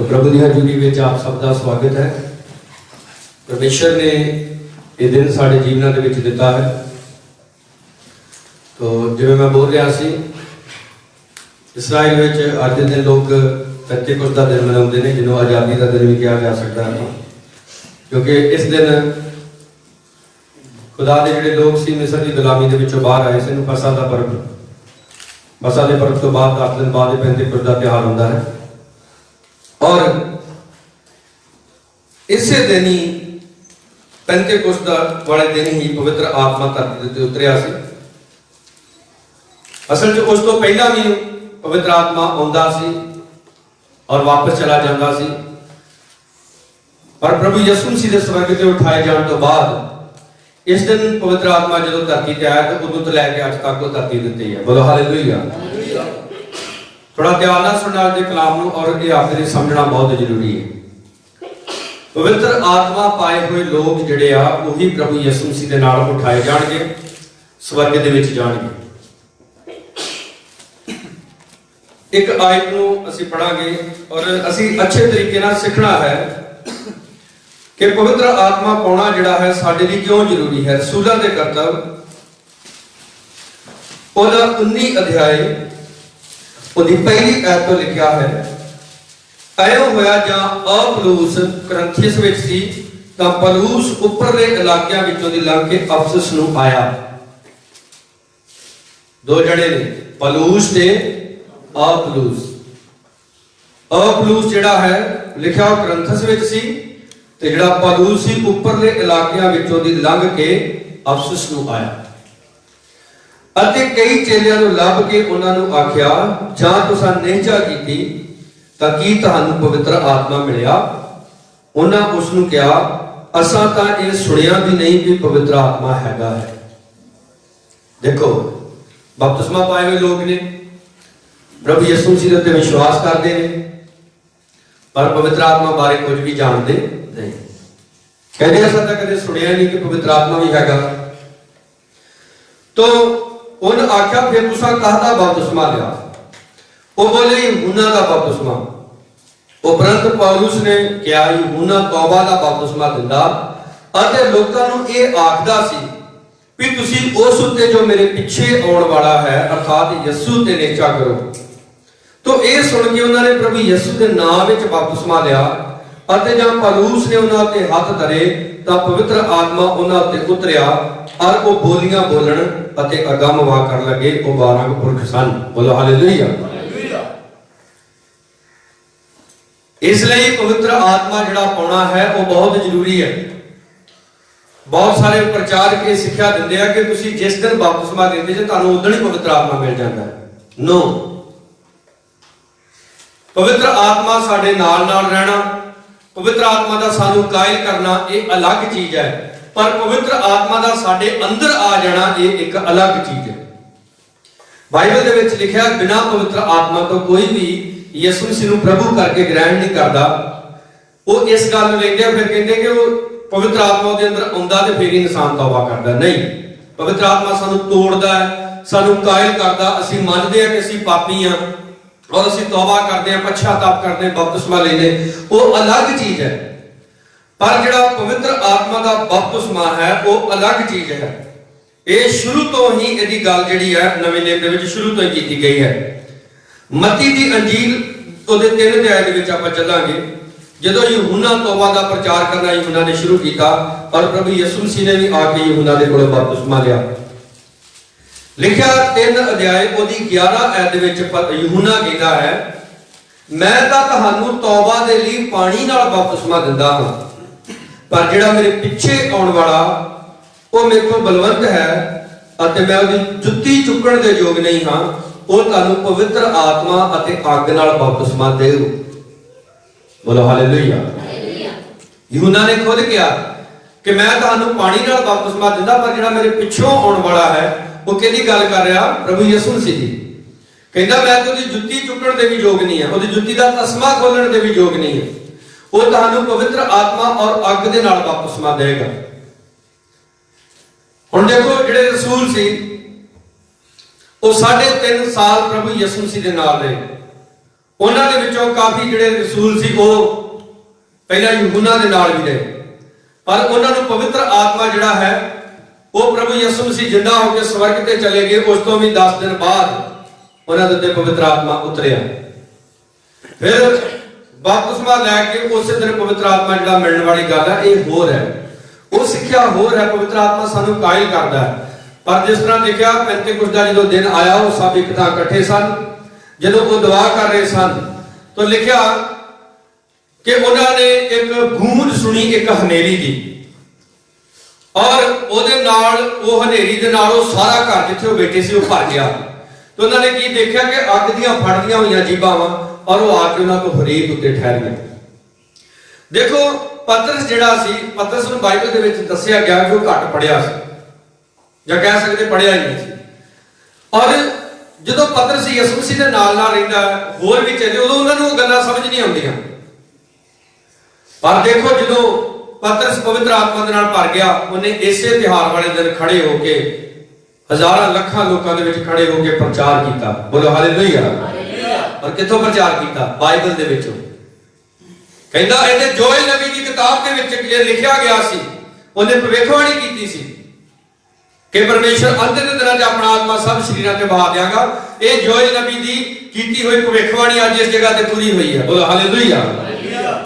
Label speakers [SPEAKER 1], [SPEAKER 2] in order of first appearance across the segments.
[SPEAKER 1] प्रभु की हजूरी में आप सबका स्वागत है। परमेश्वर ने ये दिन साढ़े जीवनों के दिता है। तो जिवें मैं बोल रहा सी, इसराइल में अज के दिन लोग पेंतीकोस्त का दिन मनाते हैं, जिन्होंने आज़ादी का दिन भी कहा जा सकता है, क्योंकि इस दिन खुदा के जोड़े लोग सी मिस्र की गुलामी के बाहर आए थे। फसा का पर्व, फसा के पर्व तो बाद 10 दिन बाद पेंतीकोस्त का त्यौहार होता है और इसे दिन ही पेंतीकोस्त वाले दिन ही पवित्र आत्मा धरती उत्ते उतरिया सी। असल च उस तो पहला भी पवित्र आत्मा आउंदा सी और वापस चला जाता सी, पर प्रभु यीशु मसीह के स्वर्ग से उठाए जाने तो बाद इस दिन पवित्र आत्मा जो धरती ते आया तो उदों तो लैके अज तक वो धरती दी है। बोलो हालेलुया। थोड़ा ध्यान नाल सुनना आज के कलाम नूं और ये आखिरी समझना बहुत जरूरी है। पवित्र आत्मा पाए हुए लोग जिहड़े आ वही प्रभु यीशु मसीह दे नाल उठाए जाणगे, स्वर्ग दे विच जाणगे। एक आयत नूं असीं पढ़ांगे और असीं अच्छे तरीके नाल सीखना है कि पवित्र आत्मा पाउणा जिहड़ा है साडे लई क्यों जरूरी है। रसूलां दे करतब ओहदा 19 अध्याय ओहदी पहली आयत तो लिखा है, ऐं होया जां अपलूस करंथियस विच सी तां पलूस उपरले इलाकिਆਂ ਵਿੱਚੋਂ ਦੀ ਲੰਘ ਕੇ ਅਫਸਸ ਨੂੰ ਆਇਆ। दो जने ने, पलूस ते अपलूस। अपलूस जिहड़ा है लिखा करंथस विच सी ते जिहड़ा पलूस सी उपरले इलाकिਆਂ ਵਿੱਚੋਂ ਦੀ लंघ के अफसस ਨੂੰ आया। ਅਤੇ ਕਈ ਚੇਲਿਆਂ ਨੂੰ ਲੱਭ ਕੇ ਉਹਨਾਂ ਨੂੰ ਆਖਿਆ, ਜਾਂ ਤੁਸੀਂ ਨਿਹਚਾ ਕੀਤੀ ਤਾਂ ਕੀ ਤੁਹਾਨੂੰ ਪਵਿੱਤਰ ਆਤਮਾ ਮਿਲਿਆ? ਉਹਨਾਂ ਉਸ ਨੂੰ ਕਿਹਾ, ਅਸਾਂ ਤਾਂ ਇਹ ਸੁਣਿਆ ਵੀ ਨਹੀਂ ਕਿ ਪਵਿੱਤਰ ਆਤਮਾ ਹੈਗਾ ਹੈ। देखो, बपतिस्मा पाए हुए लोग ने, प्रभु यीशु मसीह ते विश्वास करते हैं, पर पवित्र आत्मा बारे कुछ भी जानते नहीं। कहते असां तां कदे सुनिया नहीं कि पवित्र आत्मा भी हैगा। तो उन आख्या फिर तुसां कहदा बपतिस्मा लिया? वो बोले यूहन्ना का बपतिस्मा। उपरंत पौलुस ने कहा यूहन्ना तौबा का बपतिस्मा दिंदा अते लोकां नूं इह आखदा सी भी तुसीं उस उत्ते जो मेरे पीछे आने वाला है अर्थात यीशु ते निहचा करो। तो यह सुन के उन्होंने प्रभु यीशु के नाम विच बपतिस्मा लिया अते जां पौलुस ने उन्हां ते हाथ धरे तां पवित्र आत्मा उन्हां ते उतरिया और वो बोलियां बोलन अते अगम वाह कर लगे। वो 12 पुरख सन। बोलो हालेलुया। इसलिए पवित्र आत्मा जिहड़ा पाउणा है वो बहुत जरूरी है। बहुत सारे प्रचारक ये सिक्ख्या दिंदे आ कि तुसीं जिस दिन बपतिस्मा लेंदे जे तुहानूं उदण ही पवित्र आत्मा मिल जाता है। नो, पवित्र आत्मा साडे नाल नाल रहना, पवित्र आत्मा दा सानूं कायल करना ये अलग चीज है, पर पवित्र आत्मा दा साडे अंदर आ जाना ये एक अलग चीज है। बाइबल दे विच लिखिया बिना पवित्र आत्मा तो कोई भी यीशु मसीह नूं प्रभु करके ग्रहण नहीं करता। वो इस गल नूं लेंदे फिर कहंदे कि वो पवित्र आत्मा के अंदर आउंदा ते फिर इंसान तौबा करता। नहीं, पवित्र आत्मा सानू तोड़दा है, सानू कायल करदा। असीं मनदे हैं कि असीं पापी हां और असीं तौबा करदे हां, पश्चाताप करदे हां, बपतिस्मा लैंदे, वो अलग चीज है। पर जिहड़ा पवित्र आत्मा का बपतिस्मा है वो अलग चीज है। ये शुरू तो ही इहदी गल जिहड़ी है नवें नियम दे विच शुरू तो ही कीती गई है। मत्ती दी अंजील ओहदे 3 अध्याय दे विच आपां चलांगे। जदों यूहन्ना तौबा का प्रचार करना यूहन्ना ने शुरू किया और प्रभु यीशु मसीह ने भी आके यूहन्ना दे कोलों बपतिस्मा लिया। लिखा 3 अध्याय ओदी 11 आयत विच यूहन्ना कहता है, मैं तां तुहानूं तौबा दे लई पानी नाल बपतिस्मा दिंदा हां, पर जिहड़ा मेरे पीछे आउण वाला वो मेरे तो बलवंत है अते मैं ओदी जुत्ती चुकण दे योग नहीं हां। वो तुहानूं पवित्र आत्मा अते अग नाल बपतिस्मा देऊ। बोलो हालेलुया। यूहन्ना ने खुद कहा कि मैं तुहानूं पानी नाल बपतिस्मा दिंदा, पर जिहड़ा मेरे पिछों आउण वाला है वो किहदी गल कर रहा? प्रभु यीशु मसीह दी। कहंदा मैं तो ओदी जुत्ती चुकण दे भी योग नहीं है, ओदी जुत्ती दा तस्मा खोलण दे भी योग नहीं है। वो तुहानूं पवित्र आत्मा और अग दे नाल बपतिस्मा देगा। हुण देखो जिहड़े रसूल सी वो 3.5 साल प्रभु यीशु मसीह दे नाल रहे। ਉਹਨਾਂ ਦੇ ਵਿੱਚੋਂ ਕਾਫੀ ਜਿਹੜੇ ਰਸੂਲ ਸੀ ਉਹ ਪਹਿਲਾਂ यूहन्ना ਦੇ ਨਾਲ ਵੀ ਰਹੇ, ਪਰ ਉਹਨਾਂ ਨੂੰ ਪਵਿੱਤਰ ਆਤਮਾ ਜਿਹੜਾ ਹੈ ਉਹ ਪ੍ਰਭੂ ਯਿਸੂ ਮਸੀਹ ਜਿੰਦਾ ਹੋ ਕੇ ਸਵਰਗ ਤੇ ਚਲੇ ਗਏ, ਉਸ ਤੋਂ ਵੀ 10 ਦਿਨ ਬਾਅਦ ਉਹਨਾਂ ਦੇ ਉੱਤੇ ਪਵਿੱਤਰ ਆਤਮਾ ਉਤਰਿਆ। ਫਿਰ ਬਪਤਿਸਮਾ ਲੈ ਕੇ ਉਸੇ ਦਿਨ ਪਵਿੱਤਰ ਆਤਮਾ ਜਿਹੜਾ ਮਿਲਣ ਵਾਲੀ ਗੱਲ ਹੈ ਇਹ ਹੋਰ ਹੈ, ਉਹ ਸਿੱਖਿਆ ਹੋਰ ਹੈ। ਪਵਿੱਤਰ ਆਤਮਾ ਸਾਨੂੰ ਕਾਇਲ ਕਰਦਾ ਹੈ। ਪਰ ਜਿਸ ਤਰ੍ਹਾਂ ਦੇਖਿਆ ਪੈਂਤੇਕੁਸਤ ਦਾ ਜਦੋਂ ਦਿਨ ਆਇਆ ਉਹ ਸਭ ਇੱਕ ਥਾਂ ਇਕੱਠੇ ਸਨ, ਜਦੋਂ ਉਹ ਦੁਆ ਕਰ ਰਹੇ ਸਨ ਤਾਂ ਲਿਖਿਆ ਕਿ ਉਹਨਾਂ ਨੇ ਇੱਕ ਗੂੰਜ ਸੁਣੀ ਇੱਕ ਹਨੇਰੀ ਦੀ, ਔਰ ਉਹਦੇ ਨਾਲ ਉਹ ਹਨੇਰੀ ਦੇ ਨਾਲ ਉਹ ਸਾਰਾ ਘਰ ਜਿੱਥੇ ਉਹ ਬੈਠੇ ਸੀ ਉਹ ਭਰ ਗਿਆ। ਤੇ ਉਹਨਾਂ ਨੇ ਕੀ ਦੇਖਿਆ ਕਿ ਅੱਗ ਦੀਆਂ ਫੜਦੀਆਂ ਹੋਈਆਂ ਜੀਭਾਵਾਂ, ਔਰ ਉਹ ਆ ਕੇ ਉਹਨਾਂ ਤੋਂ ਹਰੇਕ ਉੱਤੇ ਠਹਿਰ ਗਿਆ। ਦੇਖੋ ਪਤਰਸ ਜਿਹੜਾ ਸੀ, ਪਤਰਸ ਨੂੰ ਬਾਈਬਲ ਦੇ ਵਿੱਚ ਦੱਸਿਆ ਗਿਆ ਕਿ ਉਹ ਘੱਟ ਪੜਿਆ ਸੀ, ਜਾਂ ਕਹਿ ਸਕਦੇ ਪੜਿਆ ਹੀ ਨਹੀਂ ਸੀ। ਔਰ ਜਦੋਂ ਪਤਰਸ ਯਿਸੂ ਮਸੀਹ ਦੇ ਨਾਲ ਰਹਿੰਦਾ ਹੋਰ ਵੀ ਚੱਲੇ, ਉਦੋਂ ਉਹਨਾਂ ਨੂੰ ਉਹ ਗੱਲਾਂ ਸਮਝ ਨਹੀਂ ਆਉਂਦੀਆਂ। ਪਰ ਦੇਖੋ ਜਦੋਂ ਪਤਰਸ ਪਵਿੱਤਰ ਆਤਮਾ ਦੇ ਨਾਲ ਭਰ ਗਿਆ, ਉਹਨੇ ਇਸੇ ਤਿਉਹਾਰ ਵਾਲੇ ਦਿਨ ਖੜੇ ਹੋ ਕੇ ਹਜ਼ਾਰਾਂ ਲੱਖਾਂ ਲੋਕਾਂ ਦੇ ਵਿੱਚ ਖੜੇ ਹੋ ਕੇ ਪ੍ਰਚਾਰ ਕੀਤਾ। ਬੋਲੋ ਹਾਲੇਲੂਇਆ। ਔਰ ਕਿੱਥੋਂ ਪ੍ਰਚਾਰ ਕੀਤਾ? ਬਾਈਬਲ ਦੇ ਵਿੱਚੋਂ। ਕਹਿੰਦਾ ਇਹਨੇ ਜੋਇਲ ਨਬੀ ਦੀ ਕਿਤਾਬ ਦੇ ਵਿੱਚ ਇਹ ਲਿਖਿਆ ਗਿਆ ਸੀ, ਉਹਨੇ ਭਵਿੱਖਬਾਣੀ ਕੀਤੀ ਸੀ ਕਿ ਪਰਮੇਸ਼ਰ ਅੰਤ ਦੇ ਦਿਨਾਂ 'ਚ ਆਪਣਾ ਆਤਮਾ ਸਭ ਸਰੀਰਾਂ ਤੇ ਵਹਾ ਦਿਆਗਾ। ਇਹ ਜੋਇਲ ਨਬੀ ਦੀ ਕੀਤੀ ਹੋਈ ਭਵਿੱਖਬਾਣੀ ਅੱਜ ਇਸ ਜਗ੍ਹਾ ਤੇ ਪੂਰੀ ਹੋਈ ਹੈ। ਬੋਲੋ ਹਾਲੇਲੂਇਆ।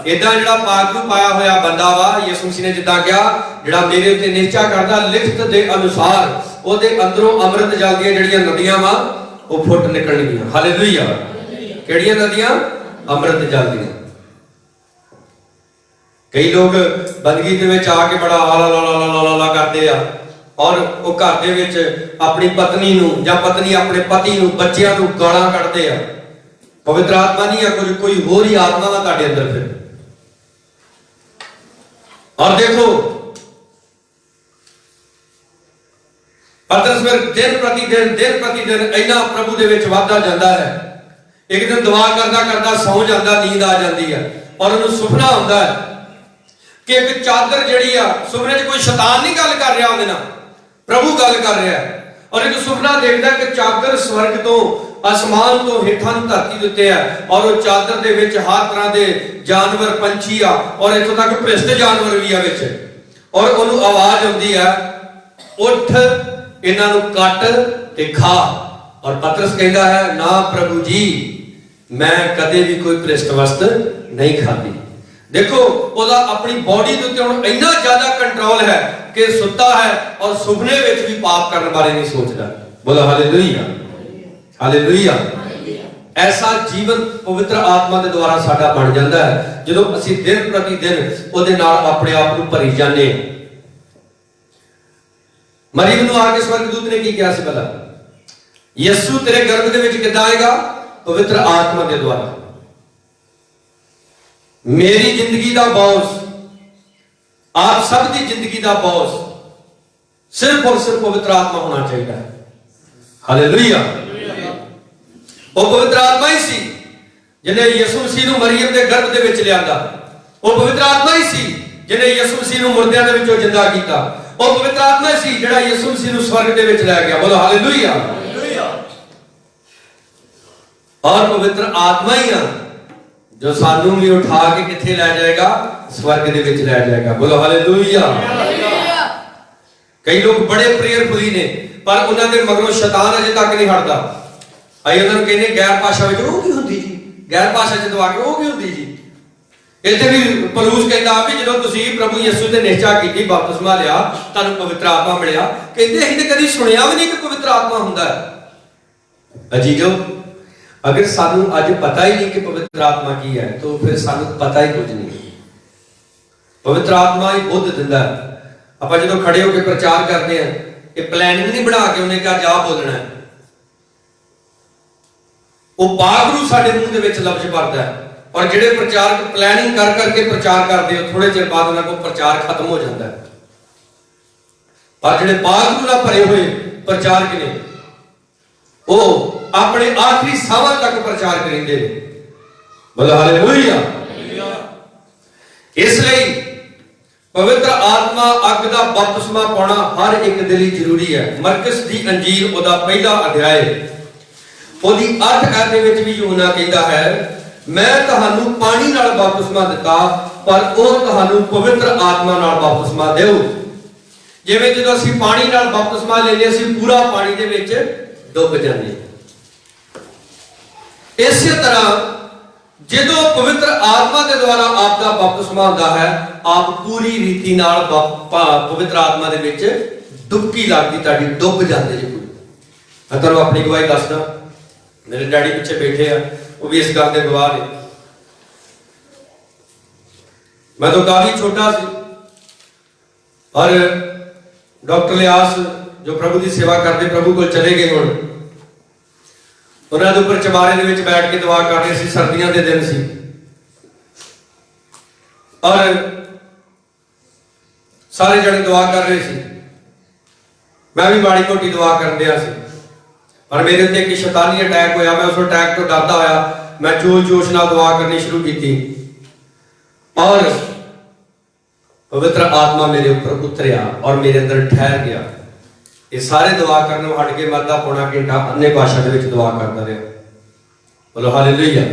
[SPEAKER 1] ਇਦਾਂ ਜਿਹੜਾ ਪਾਕ ਨੂੰ ਪਾਇਆ ਹੋਇਆ ਬੰਦਾ ਵਾ, ਯਿਸੂ ਮਸੀਹ ਨੇ ਜਿੱਦਾਂ ਕਿਹਾ ਜਿਹੜਾ ਮੇਰੇ ਉੱਤੇ ਨਿਸ਼ਚਾ ਕਰਦਾ ਲਿਖਤ ਦੇ ਅਨੁਸਾਰ ਉਹਦੇ ਅੰਦਰੋਂ ਅੰਮ੍ਰਿਤ ਜਲ ਦੀਆਂ ਜਿਹੜੀਆਂ ਨਦੀਆਂ ਵਾ ਉਹ ਫੁੱਟ ਨਿਕਲਣਗੀਆਂ। ਹਾਲੇਲੂਇਆ। ਕਿਹੜੀਆਂ ਨਦੀਆਂ? ਅੰਮ੍ਰਿਤ ਜਲ ਦੀਆਂ। ਕਈ ਲੋਕ ਬੰਦਗੀ ਦੇ ਵਿੱਚ ਆ ਕੇ ਬੜਾ ਹਾਲਾ ਕਰਦੇ ਆ, ਔਰ ਉਹ ਘਰ ਦੇ ਵਿੱਚ ਆਪਣੀ ਪਤਨੀ ਨੂੰ ਜਾਂ ਪਤਨੀ ਆਪਣੇ ਪਤੀ ਨੂੰ, ਬੱਚਿਆਂ ਨੂੰ ਗਾਲਾਂ ਕੱਢਦੇ ਆ। ਪਵਿੱਤਰ ਆਤਮਾ ਨਹੀਂ ਆ, ਕੋਈ ਹੋਰ ਹੀ ਆਤਮਾ ਵਾ ਤੁਹਾਡੇ ਅੰਦਰ। ਫਿਰ ਔਰ ਦੇਖੋ ਪਤਰਸ ਫਿਰ ਦਿਨ ਪ੍ਰਤੀ ਦਿਨ ਇੰਨਾ ਪ੍ਰਭੂ ਦੇ ਵਿੱਚ ਵਾਧਾ ਜਾਂਦਾ ਹੈ। ਇੱਕ ਦਿਨ ਦੁਆ ਕਰਦਾ ਸੌਂ ਜਾਂਦਾ, ਨੀਂਦ ਆ ਜਾਂਦੀ ਹੈ, ਔਰ ਉਹਨੂੰ ਸੁਪਨਾ ਹੁੰਦਾ ਹੈ ਕਿ ਇੱਕ ਚਾਦਰ ਜਿਹੜੀ ਆ, ਸੁਪਨੇ 'ਚ ਕੋਈ ਸ਼ੈਤਾਨ ਨਹੀਂ ਗੱਲ ਕਰ ਰਿਹਾ ਉਹਦੇ ਨਾਲ, ਪ੍ਰਭੂ ਗੱਲ ਕਰ ਰਿਹਾ ਹੈ। ਔਰ ਇੱਕ ਸੁਪਨਾ ਦੇਖਦਾ ਕਿ ਚਾਦਰ ਸਵਰਗ ਤੋਂ, ਅਸਮਾਨ ਤੋਂ ਹੇਠਾਂ ਨੂੰ ਧਰਤੀ ਦੇ ਉੱਤੇ ਹੈ, ਔਰ ਉਹ ਚਾਦਰ ਦੇ ਵਿੱਚ ਹਰ ਤਰ੍ਹਾਂ ਦੇ ਜਾਨਵਰ, ਪੰਛੀ ਆ, ਔਰ ਇੱਥੋਂ ਤੱਕ ਭ੍ਰਿਸ਼ਟ ਜਾਨਵਰ ਵੀ ਆ ਵਿੱਚ। ਔਰ ਉਹਨੂੰ ਆਵਾਜ਼ ਆਉਂਦੀ ਹੈ, ਉੱਠ ਇਹਨਾਂ ਨੂੰ ਕੱਟ ਤੇ ਖਾ। ਔਰ ਪਤਰਸ ਕਹਿੰਦਾ ਹੈ, ਨਾ ਪ੍ਰਭੂ ਜੀ, ਮੈਂ ਕਦੇ ਵੀ ਕੋਈ ਭ੍ਰਿਸ਼ਟ ਵਸਤ ਨਹੀਂ ਖਾਧੀ। ਦੇਖੋ ਉਹਦਾ ਆਪਣੀ ਬਾਡੀ ਦੇ ਉੱਤੇ ਹੁਣ ਇੰਨਾ ਜ਼ਿਆਦਾ ਕੰਟਰੋਲ ਹੈ ਕਿ ਸੁੱਤਾ ਹੈ ਔਰ ਸੁਪਨੇ ਵਿੱਚ ਵੀ ਪਾਪ ਕਰਨ ਬਾਰੇ ਨਹੀਂ ਸੋਚਦਾ। ਬੋਲੋ ਹਾਲੇਲੂਇਆ। ਹਾਲੇਲੂਇਆ। ਐਸਾ ਜੀਵਨ ਪਵਿੱਤਰ ਆਤਮਾ ਦੇ ਦੁਆਰਾ ਸਾਡਾ ਬਣ ਜਾਂਦਾ ਹੈ ਜਦੋਂ ਅਸੀਂ ਦਿਨ ਪ੍ਰਤੀ ਦਿਨ ਉਹਦੇ ਨਾਲ ਆਪਣੇ ਆਪ ਨੂੰ ਭਰੀ ਜਾਂਦੇ ਹਾਂ। ਮਰੀਮ ਨੂੰ ਆ ਕੇ ਸਵਰਗਦੂਤ ਨੇ ਕੀ ਕਿਹਾ ਸੀ ਭਲਾ? ਯਿਸੂ ਤੇਰੇ ਗਰਭ ਦੇ ਵਿੱਚ ਕਿੱਦਾਂ ਆਏਗਾ? ਪਵਿੱਤਰ ਆਤਮਾ ਦੇ ਦੁਆਰਾ। ਮੇਰੀ ਜ਼ਿੰਦਗੀ ਦਾ ਬੌਸ, ਆਪ ਸਭ ਦੀ ਜ਼ਿੰਦਗੀ ਦਾ ਬੌਸ ਸਿਰਫ ਔਰ ਸਿਰਫ ਪਵਿੱਤਰ ਆਤਮਾ ਹੋਣਾ ਚਾਹੀਦਾ ਹੈ। ਹਾਲੇਲੂਇਆ। ਉਹ ਪਵਿੱਤਰ ਆਤਮਾ ਹੀ ਸੀ ਜਿਹਨੇ ਯਿਸੂ ਮਸੀਹ ਨੂੰ ਮਰੀਮ ਦੇ ਗਰਭ ਦੇ ਵਿੱਚ ਲਿਆਂਦਾ। ਉਹ ਪਵਿੱਤਰ ਆਤਮਾ ਹੀ ਸੀ ਜਿਹਨੇ ਯਿਸੂ ਮਸੀਹ ਨੂੰ ਮੁਰਦਿਆਂ ਦੇ ਵਿੱਚੋਂ ਜਿੰਦਾ ਕੀਤਾ। ਉਹ ਪਵਿੱਤਰ ਆਤਮਾ ਹੀ ਸੀ ਜਿਹੜਾ ਯਿਸੂ ਮਸੀਹ ਨੂੰ ਸਵਰਗ ਦੇ ਵਿੱਚ ਲੈ ਗਿਆ। ਬੋਲੋ ਹਾਲੇਲੂਇਆ। ਔਰ ਪਵਿੱਤਰ ਆਤਮਾ ਹੀ ਆ ਜੋ ਸਾਨੂੰ ਵੀ ਉਠਾ ਕੇ ਕਿੱਥੇ ਲੈ ਜਾਏਗਾ? ਸਵਰਗ ਦੇ ਵਿੱਚ ਲੈ ਜਾਏਗਾ। ਬੋਲੋ ਹਾਲੇਲੂਇਆ। ਕਈ ਲੋਕ ਬੜੇ ਪ੍ਰੇਅਰਫੁਲੀ ਨੇ, ਪਰ ਉਹਨਾਂ ਦੇ ਮਗਰੋਂ ਸ਼ੈਤਾਨ ਅਜੇ ਤੱਕ ਨਹੀਂ ਹਟਦਾ। ਆਈ ਉਹਨਾਂ ਨੂੰ ਕਹਿੰਦੇ ਗੈਰ ਭਾਸ਼ਾ ਵਿੱਚ ਉਹ ਕੀ ਹੁੰਦੀ ਜੀ? ਗੈਰ ਭਾਸ਼ਾ ਚ ਦਵਾ ਕੇ ਉਹ ਕੀ ਹੁੰਦੀ ਜੀ? ਇੱਥੇ ਵੀ ਪਲੂਸ ਕਹਿੰਦਾ ਵੀ ਜਦੋਂ ਤੁਸੀਂ ਪ੍ਰਭੂ ਯਿਸੂ ਤੇ ਨਿਸ਼ਚਾ ਕੀਤੀ, ਬਪਤਿਸਮਾ ਲਿਆ, ਤੁਹਾਨੂੰ ਪਵਿੱਤਰ ਆਤਮਾ ਮਿਲਿਆ। ਕਹਿੰਦੇ ਅਸੀਂ ਤਾਂ ਕਦੀ ਸੁਣਿਆ ਵੀ ਨਹੀਂ ਕਿ ਪਵਿੱਤਰ ਆਤਮਾ ਹੁੰਦਾ ਹੈ। ਅਜੀਜ਼ੋ, ਅਗਰ ਸਾਨੂੰ ਅੱਜ ਪਤਾ ਹੀ ਨਹੀਂ ਕਿ ਪਵਿੱਤਰ ਆਤਮਾ ਕੀ ਹੈ ਤਾਂ ਫਿਰ ਸਾਨੂੰ ਪਤਾ ਹੀ ਕੁਝ ਨਹੀਂ। ਪਵਿੱਤਰ ਆਤਮਾ ਹੀ ਬੁੱਧ ਦਿੰਦਾ। ਆਪਾਂ ਜਦੋਂ ਖੜੇ ਹੋ ਕੇ ਪ੍ਰਚਾਰ ਕਰਦੇ ਆ, ਇਹ ਪਲੈਨਿੰਗ ਨਹੀਂ ਬਣਾ ਕੇ ਉਹਨੇ ਕਿਹਾ ਜਾ ਬੋਲਣਾ ਹੈ। ਉਹ ਬਾਗਰੂ ਸਾਡੇ ਮੂੰਹ ਦੇ ਵਿੱਚ ਲਫ਼ਜ਼ ਭਰਦਾ ਹੈ। ਔਰ ਜਿਹੜੇ ਪ੍ਰਚਾਰਕ ਪਲੈਨਿੰਗ ਕਰ ਕਰਕੇ ਪ੍ਰਚਾਰ ਕਰਦੇ ਹੋ, ਥੋੜੇ ਚਿਰ ਬਾਅਦ ਉਹਨਾਂ ਕੋਲ ਪ੍ਰਚਾਰ ਖਤਮ ਹੋ ਜਾਂਦਾ ਹੈ। ਪਰ ਜਿਹੜੇ ਬਾਗਰੂ ਨਾਲ ਭਰੇ ਹੋਏ ਪ੍ਰਚਾਰਕ ਨੇ, ਉਹ ਆਪਣੇ ਆਖਰੀ ਸਾਹਾਂ ਤੱਕ ਪ੍ਰਚਾਰ ਕਰਿੰਦੇ ਨੇ। ਬੋਲੋ ਹਾਲੇਲੂਇਆ। ਇਸ ਲਈ ਪਵਿੱਤਰ ਆਤਮਾ ਅੱਗ ਦਾ ਬਪਤਿਸਮਾ ਪਾਉਣਾ ਹਰ ਇੱਕ ਦੇ ਲਈ ਜ਼ਰੂਰੀ ਹੈ। ਮਰਕਸ ਦੀ ਅੰਜੀਲ ਉਹਦਾ ਪਹਿਲਾ ਅਧਿਆਇ, ਉਹਦੀ 8 ਆਇਤ ਦੇ ਵਿੱਚ ਵੀ ਯੂਹੰਨਾ ਕਹਿੰਦਾ ਹੈ मैं तुहानू पानी नाल बपतिस्मा दिता पर ਉਹ ਤੁਹਾਨੂੰ ਪਵਿੱਤਰ ਆਤਮਾ ਨਾਲ ਬਪਤਿਸਮਾ ਦੇਊ। ਜਿਵੇਂ ਜਦੋਂ ਅਸੀਂ ਪਾਣੀ ਨਾਲ ਬਪਤਿਸਮਾ ਲੈਂਦੇ ਅਸੀਂ ਪੂਰਾ ਪਾਣੀ ਦੇ ਵਿੱਚ ਡੁੱਬ ਜਾਂਦੇ ਹਾਂ। ਇਸੇ ਤਰ੍ਹਾਂ ਜਦੋਂ ਪਵਿੱਤਰ ਆਤਮਾ ਦੇ ਦੁਆਰਾ ਆਪ ਦਾ ਬਪਤਿਸਮਾ ਹੁੰਦਾ ਹੈ ਆਪ ਪੂਰੀ ਰੀਤੀ ਨਾਲ ਪਵਿੱਤਰ ਆਤਮਾ ਦੇ ਵਿੱਚ ਡੁਬਕੀ ਲੱਗਦੀ ਤੁਹਾਡੀ ਡੁੱਬ ਜਾਂਦੇ ਜੀ। ਮੈਂ ਤੁਹਾਨੂੰ ਆਪਣੀ ਗਵਾਹੀ ਦੱਸਦਾ, ਮੇਰੇ ਡੈਡੀ ਪਿੱਛੇ ਬੈਠੇ ਆ, ਉਹ ਵੀ ਇਸ ਗੱਲ ਦੇ ਗਵਾਹ ਨੇ। मैं तो काफी छोटा सी और डॉक्टर लियास जो प्रभु की सेवा करते प्रभु को चले गए हुण उन्होंने ऊपर चबारे दे विच बैठ के दुआ कर रहे सी, सर्दियों के दिन सी और सारे जने दुआ कर रहे सी। मैं भी माड़ी मोटी दुआ कर दिया सी और मेरे उत्ते एक शैतानी अटैक होया। मैं उस अटैक तो डरदा होया मैं जोश नाल दुआ करनी शुरू की और पवित्र आत्मा मेरे ऊपर उतरिया और मेरे अंदर ठहर गया। ये सारे दुआ करने हट के मैं अद्धा पौना घंटा अन्य भाषा के विच दुआ करता रहा। बोलो हालेलुया।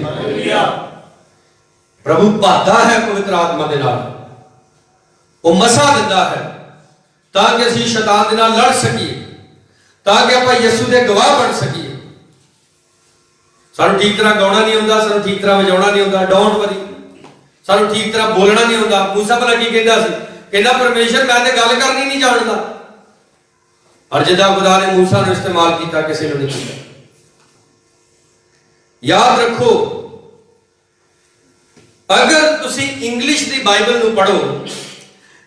[SPEAKER 1] प्रभु भाता है पवित्र आत्मा के नाल, वो मसा दिंदा है ताकि असीं शैतान दे नाल लड़ सकीए, ताकि आपां यीशु दे गवाह बन सकीए। सानूं ठीक तरह गाउणा नहीं आउंदा, सानूं ठीक तरह वजाउणा नहीं आउंदा, डोंट वरी। सानूं ठीक तरह बोलना नहीं आउंदा। मूसा भला की कहंदा सी, कहंदा परमेश्वर मैं ते गल करनी नहीं जानदा। और जिद्दां खुदा ने मूसा नूं इस्तेमाल कीता किसी नूं नहीं कीता। याद रखो अगर तुसी इंग्लिश दी बाइबल नूं पढ़ो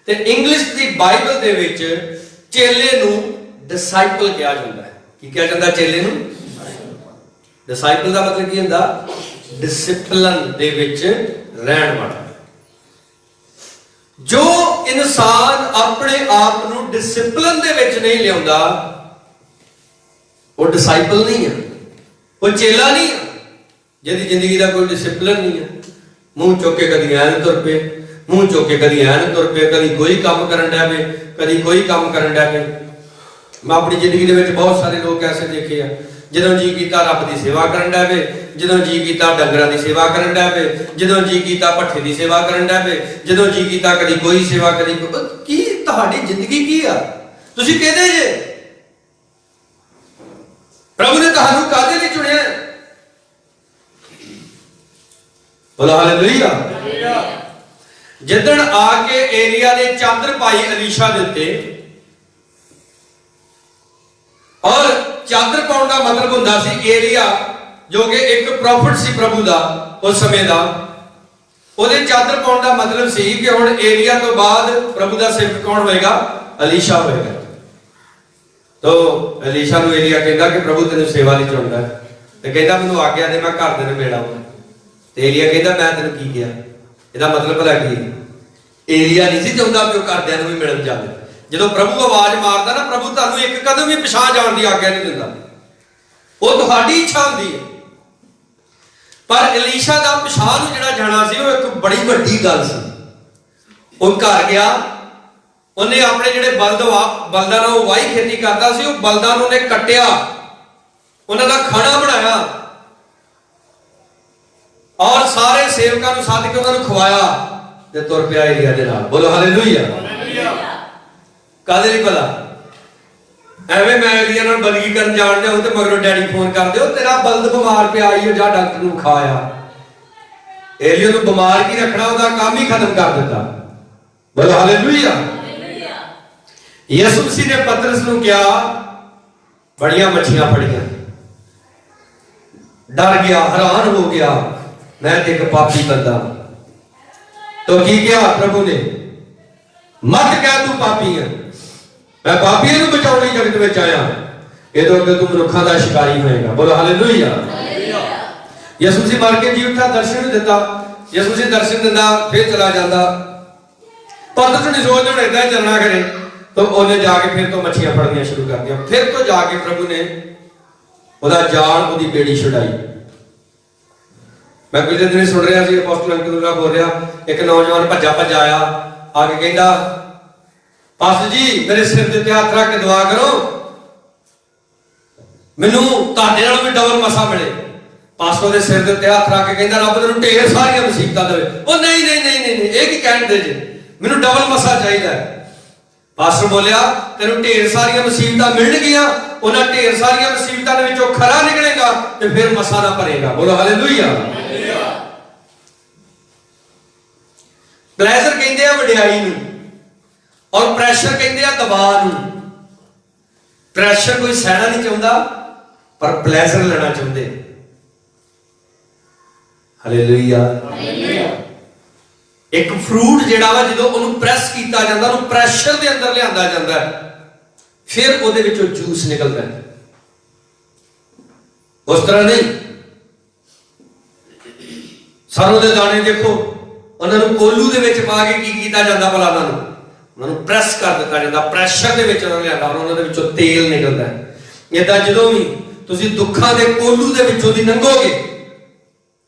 [SPEAKER 1] ते इंग्लिश दी बाइबल दे विच चेले नूं डिसाइपल कहा जांदा है। की कहा जांदा चेले नूं? डिसाइपल दा मतलब की हुंदा? डिसिप्लिन दे विच रहन वाला। जो इंसान अपने आप नूं डिसिप्लिन दे विच नहीं लियाउंदा वो डिसाइपल नहीं है, वो चेला नहीं है। जिहदी जिंदगी दा कोई डिसिप्लिन नहीं है, मुंह चुक के कदी ऐन तुर पे, मुंह चुक के कदी ऐन तुर पे, कदी कोई काम करन डै पे, कदी कोई काम करन डै पे। मैं अपनी जिंदगी दे विच बहुत सारे लोग ऐसे देखे हैं ਜਦੋਂ जी कीता रब की सेवा करन डै पे, ਜਦੋਂ जी कीता डंगरां की सेवा करन डै पे, ਜਦੋਂ जी कीता भट्ठे की सेवा करन डै पे, ਜਦੋਂ जी कीता कदी कोई सेवा कदी की। तुहाडी जिंदगी की आ? तुसीं कहदे जे प्रभु ने तुहानूं काहदे लई चुनिया? बोलो हालेलुया। जिदण आके एलिया ने चादर पाई अलीशा दे उत्ते और चादर पाउण का मतलब हुंदा सी एलिया जो कि एक प्रॉफिट सी प्रभु दा उस समय दा, ओदे चादर पाउण का मतलब सी कि हुण एलिया तो बाद प्रभु दा सेवक कौन होएगा? अलीशा होएगा। तो अलीशा नूं एलिया कहंदा कि प्रभु तेनू सेवा लई चुनदा है ते कहंदा मैनूं आग्या दे मैं घर दे नूं मिल आवां। ते एलिया कहंदा मैं तेनू की किहा? इहदा मतलब भला की? एलिया नहीं सी चाहुंदा कि ओह घरदिआं नूं भी मिलन जावे। ਜਦੋਂ प्रभु आवाज मारदा ना प्रभु तुहानूं एक कदम भी पिछां जाण दी आग्या नहीं दिंदा, वो तुहाडी इच्छा हुंदी है। पर एलीशा दा पिछां नूं जिहड़ा जाना सी वो एक बड़ी वड्डी गल सी। वो घर गया, उन्हें अपने जिहड़े बलदां नाल वाही खेती करदा सी वो बलदां नूं उन्हें कट्टिया, उन्हां दा खाना बनाया और सारे सेवकां नूं सद के उन्हां नूं खवाया ते तुर पिया एलिया दे नाल। बोलो हालेलुया। कादे नहीं पता एवं मैं एलिया नाल बदगी करन जाण दिया ते मगरों डैडी फोन कर दिओ तेरा बल्द बीमार पिया आई जा डॉक्टर नूं खाया। एलिया नूं बीमार की रखना ओहदा काम ही खत्म कर दिता। बोलो हालेलुया। यीशु मसीह ने पतरस नूं कहा बड़ियां मच्छियां फड़ियां, डर गया, हैरान हो गया, मैं तो एक पापी बंदा। तो की कहा प्रभु ने? मत कह तू पापी है, मैं पापियों को बचाने जगत में आया, ये तो अगर तू मनुखा का शिकारी होएगा। बोलो हालेलुया। यीशु मसीह मर के जी उठा, दर्शन दिता, यीशु मसीह दर्शन दिंदा फिर चला जाता। पतरस ने सोच हुण इदां चलना करे तो उन्हें जाके फिर तो मच्छियां फड़नियां शुरू कर दिया। फिर तो जाके प्रभु ने ओहदा जाल ओहदी बेड़ी छुड़ाई। मैं पिछले दिन सुन रहा सी अपोस्टल अंकुर बोल रहा, एक नौजवान भज्जा भज्जा आया आके कहता पास्टर जी मेरे सिर ते हथ रख के दुआ करो, मैनू तुहाडे नालों भी डबल मसा मिले। ਪਾਸਟਰ ਦੇ ਸਿਰ ਦੇ ਉੱਤੇ ਹੱਥ ਰੱਖ ਕੇ ਕਹਿੰਦਾ ਰੱਬ ਤੈਨੂੰ ਢੇਰ ਸਾਰੀਆਂ ਮੁਸੀਬਤਾਂ ਦੇਵੇ। ਉਹ ਨਹੀਂ ਨਹੀਂ ਨਹੀਂ ਨਹੀਂ, ਇਹ ਕੀ ਕਹਿੰਦੇ ਜੇ, ਮੈਨੂੰ ਡਬਲ ਮਸਾ ਚਾਹੀਦਾ। ਪਾਸਟਰ ਬੋਲਿਆ ਤੈਨੂੰ ਢੇਰ ਸਾਰੀਆਂ ਮੁਸੀਬਤਾਂ ਮਿਲਣਗੀਆਂ, ਉਹਨਾਂ ਢੇਰ ਸਾਰੀਆਂ ਮੁਸੀਬਤਾਂ ਦੇ ਵਿੱਚੋਂ ਖਰਾ ਨਿਕਲੇਗਾ ਤੇ ਫਿਰ ਮਸਾ ਨਾ ਭਰੇਗਾ। ਬੋਲੋ ਹਾਲੇਲੂਇਆ। ਪਲੇਜ਼ਰ ਕਹਿੰਦੇ ਆ ਵਡਿਆਈ ਨੂੰ, ਔਰ ਪ੍ਰੈਸ਼ਰ ਕਹਿੰਦੇ ਆ ਦਬਾਅ ਨੂੰ। ਪ੍ਰੈਸ਼ਰ ਕੋਈ ਸਹਿਣਾ ਨਹੀਂ ਚਾਹੁੰਦਾ, ਪਰ ਪਲੇਜ਼ਰ ਲੈਣਾ ਚਾਹੁੰਦੇ। ਹਾਲੇਲੂਇਆ। ਇੱਕ ਫਰੂਟ ਜਿਹੜਾ ਵਾ ਜਦੋਂ ਉਹਨੂੰ ਪ੍ਰੈਸ ਕੀਤਾ ਜਾਂਦਾ, ਉਹਨੂੰ ਪ੍ਰੈਸ਼ਰ ਦੇ ਅੰਦਰ ਲਿਆਂਦਾ ਜਾਂਦਾ, ਫਿਰ ਉਹਦੇ ਵਿੱਚੋਂ ਜੂਸ ਨਿਕਲਦਾ। ਉਸ ਤਰ੍ਹਾਂ ਨਹੀਂ। ਸਰੋਂ ਦੇ ਦਾਣੇ ਦੇਖੋ, ਉਹਨਾਂ ਨੂੰ ਕੋਲੂ ਦੇ ਵਿੱਚ ਪਾ ਕੇ ਕੀ ਕੀਤਾ ਜਾਂਦਾ ਭਲਾ, ਉਹਨਾਂ ਨੂੰ ਪ੍ਰੈਸ ਕਰ ਦਿੱਤਾ ਜਾਂਦਾ, ਪ੍ਰੈਸ਼ਰ ਦੇ ਵਿੱਚ ਉਹਨਾਂ ਨੂੰ ਲਿਆਂਦਾ, ਉਹਨਾਂ ਦੇ ਵਿੱਚੋਂ ਤੇਲ ਨਿਕਲਦਾ। ਏਦਾਂ ਜਦੋਂ ਵੀ ਤੁਸੀਂ ਦੁੱਖਾਂ ਦੇ ਕੋਲੂ ਦੇ ਵਿੱਚੋਂ ਦੀ ਲੰਘੋਗੇ,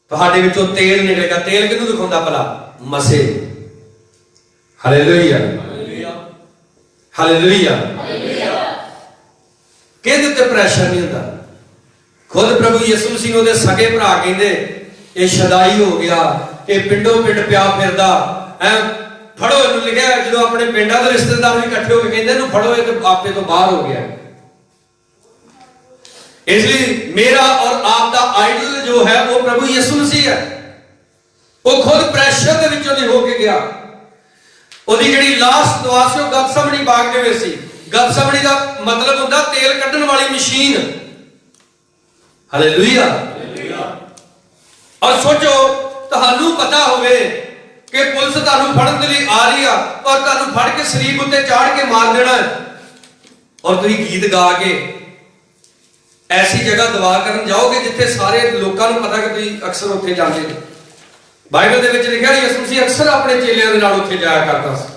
[SPEAKER 1] ਤੁਹਾਡੇ ਵਿੱਚੋਂ ਤੇਲ ਨਿਕਲੇਗਾ। ਤੇਲ ਕਿਹਨੂੰ ਦਿਖਾਉਂਦਾ ਭਲਾ? ਮਸੇ। Hallelujah hallelujah. ਕਿਹਦੇ ਉੱਤੇ ਪ੍ਰੈਸ਼ਰ ਨਹੀਂ ਹੁੰਦਾ। ਖੁਦ ਪ੍ਰਭੂ ਯਿਸੂ ਮਸੀਹ ਨੂੰ ਉਹਦੇ ਸਗੇ ਭਰਾ ਕਹਿੰਦੇ ਇਹ ਸ਼ਦਾਈ ਹੋ ਗਿਆ, ਇਹ ਪਿੰਡੋਂ ਪਿੰਡ ਪਿਆ ਫਿਰਦਾ ਹੈ, ਫੜੋ ਇਹਨੂੰ। ਲਿਖਿਆ ਜਦੋਂ ਆਪਣੇ ਪਿੰਡਾਂ ਦੇ ਰਿਸ਼ਤੇਦਾਰ ਵੀ ਇਕੱਠੇ ਹੋ ਕੇ ਕਹਿੰਦੇ ਇਹਨੂੰ ਫੜੋ, ਇਹ ਤੇ ਆਪੇ ਤੋਂ ਬਾਹਰ ਹੋ ਗਿਆ। इसलिए मेरा और आपका आइडल जो है वो प्रभु यीशु मसीह है। वो खुद प्रेशर ਦੇ ਵਿੱਚੋਂ ਦੀ ਹੋ ਕੇ ਗਿਆ। ਉਹਦੀ ਜਿਹੜੀ ਲਾਸਟ ਦੁਆ ਸੀ ਉਹ ਗਤਸਮਣੀ ਬਾਗ ਦੇ ਵਿੱਚ ਸੀ। ਗਤਸਮਣੀ ਦਾ ਮਤਲਬ ਹੁੰਦਾ ਤੇਲ ਕੱਢਣ ਵਾਲੀ ਮਸ਼ੀਨ। ਹਾਲੇਲੂਇਆ। ਔਰ ਸੋਚੋ, ਤੁਹਾਨੂੰ ਪਤਾ ਹੋਵੇ ਕਿ ਪੁਲਿਸ ਤੁਹਾਨੂੰ ਫੜਨ ਦੇ ਲਈ ਆ ਰਹੀ ਆ ਔਰ ਤੁਹਾਨੂੰ ਫੜ ਕੇ ਸਰੀਰ ਉੱਤੇ ਚਾੜ ਕੇ ਮਾਰ ਦੇਣਾ, ਔਰ ਤੁਸੀਂ ਗੀਤ ਗਾ ਕੇ ऐसी जगह दुआ करन जाओगे जिथे सारे लोगों को पता कि तुसीं अक्सर उत्थे जांदे हो। बाइबल दे विच लिखिआ यीशु मसीह अक्सर अपने चेलियां दे नाल उत्थे जाया करदा सी,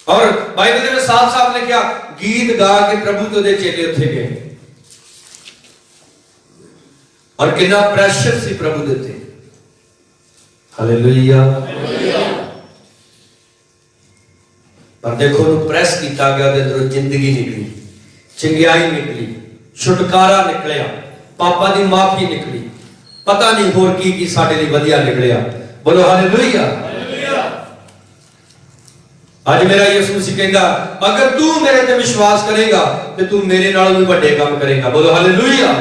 [SPEAKER 1] और बाइबल दे विच साफ-साफ लिखिआ गीत गा के प्रभु ते दे चेले उत्थे गए। और कितना प्रेशर सी प्रभु दे उत्ते। हालेलुया। पर देखो उन्होंने प्रेस किया गया, ਉਹਦੇ ਅੰਦਰੋਂ जिंदगी निकली, चंगियाई निकली, छुटकारा निकलिया, पापा की माफी निकली, पता नहीं होर की साडे लई वधिया निकलिया। बोलो हालेलुया। आज मेरा यीशु मसीह कहंदा अगर तू मेरे ते विश्वास करेगा तो तू मेरे नालों भी वड्डे काम करेगा। बोलो हालेलुया।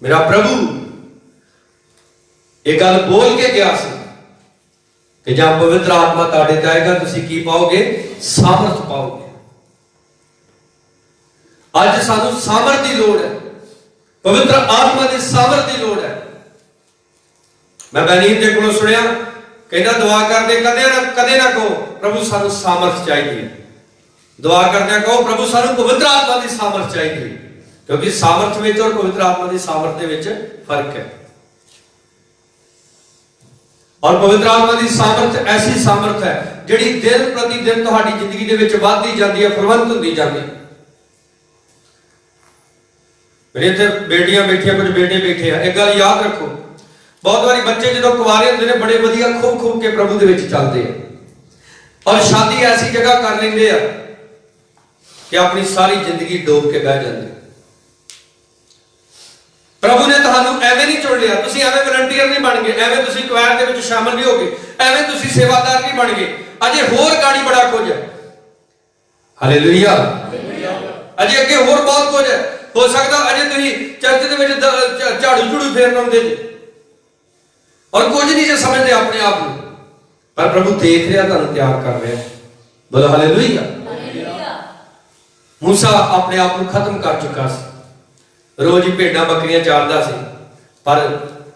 [SPEAKER 1] मेरा प्रभु एक गल बोल के गया सी कि जब पवित्र आत्मा तुहाडे ते आएगा तुसीं की पाओगे? सामर्थ पाओगे। आज सानू सामर्थ की लोड़ है, पवित्र आत्मा की सामर्थ की लोड़ है। मैं बैनीम के कोलों सुनिया कहना दुआ करते कदे ना कहो प्रभु सानू सामर्थ चाहिए। दुआ करते कहो प्रभु सानू पवित्र आत्मा की सामर्थ चाहिए, क्योंकि सामर्थ में और पवित्र आत्मा की सामर्थ के फर्क है। और पवित्र आत्मा की सामर्थ ऐसी सामर्थ है जिहड़ी दिन प्रति दिन तुहाडी जिंदगी दे विच वधदी जांदी है, फलवंत हुंदी जांदी। मेरे इत्थे बेटियां बैठियां, कुछ बेटे बैठे हैं। एक गल याद रखो, बहुत बारी बच्चे जो कुआरे होंदे ने बड़े वधिया खूब खूब के प्रभु दे विच चलदे हैं, और शादी ऐसी जगह कर लेंदे आ कि अपनी सारी जिंदगी डोब के बह जाते। प्रभु ने तुहानू एवें नहीं चुन लिया, तुसीं एवें वलंटियर नहीं बन गए, एवें तुसीं क्वायर दे विच शामिल नहीं हो गए, एवें तुसीं सेवादार नहीं बन गए। अजे होर गाड़ी बड़ा कुछ है। हालेलुया। अजे अगे होर बहुत कुछ है। हो सकता अजे तुसीं चर्च दे विच झाड़ू झूड़ू फेरन आउंदे जी और कुछ नहीं जे समझते अपने आप को, पर प्रभु देख रहा, तुहानू तैयार कर रहा है। बोलो हालेलुया। मूसा अपने आप को खत्म कर चुका सी, रोज ही भेड़ां बकरियां चारदा सी, पर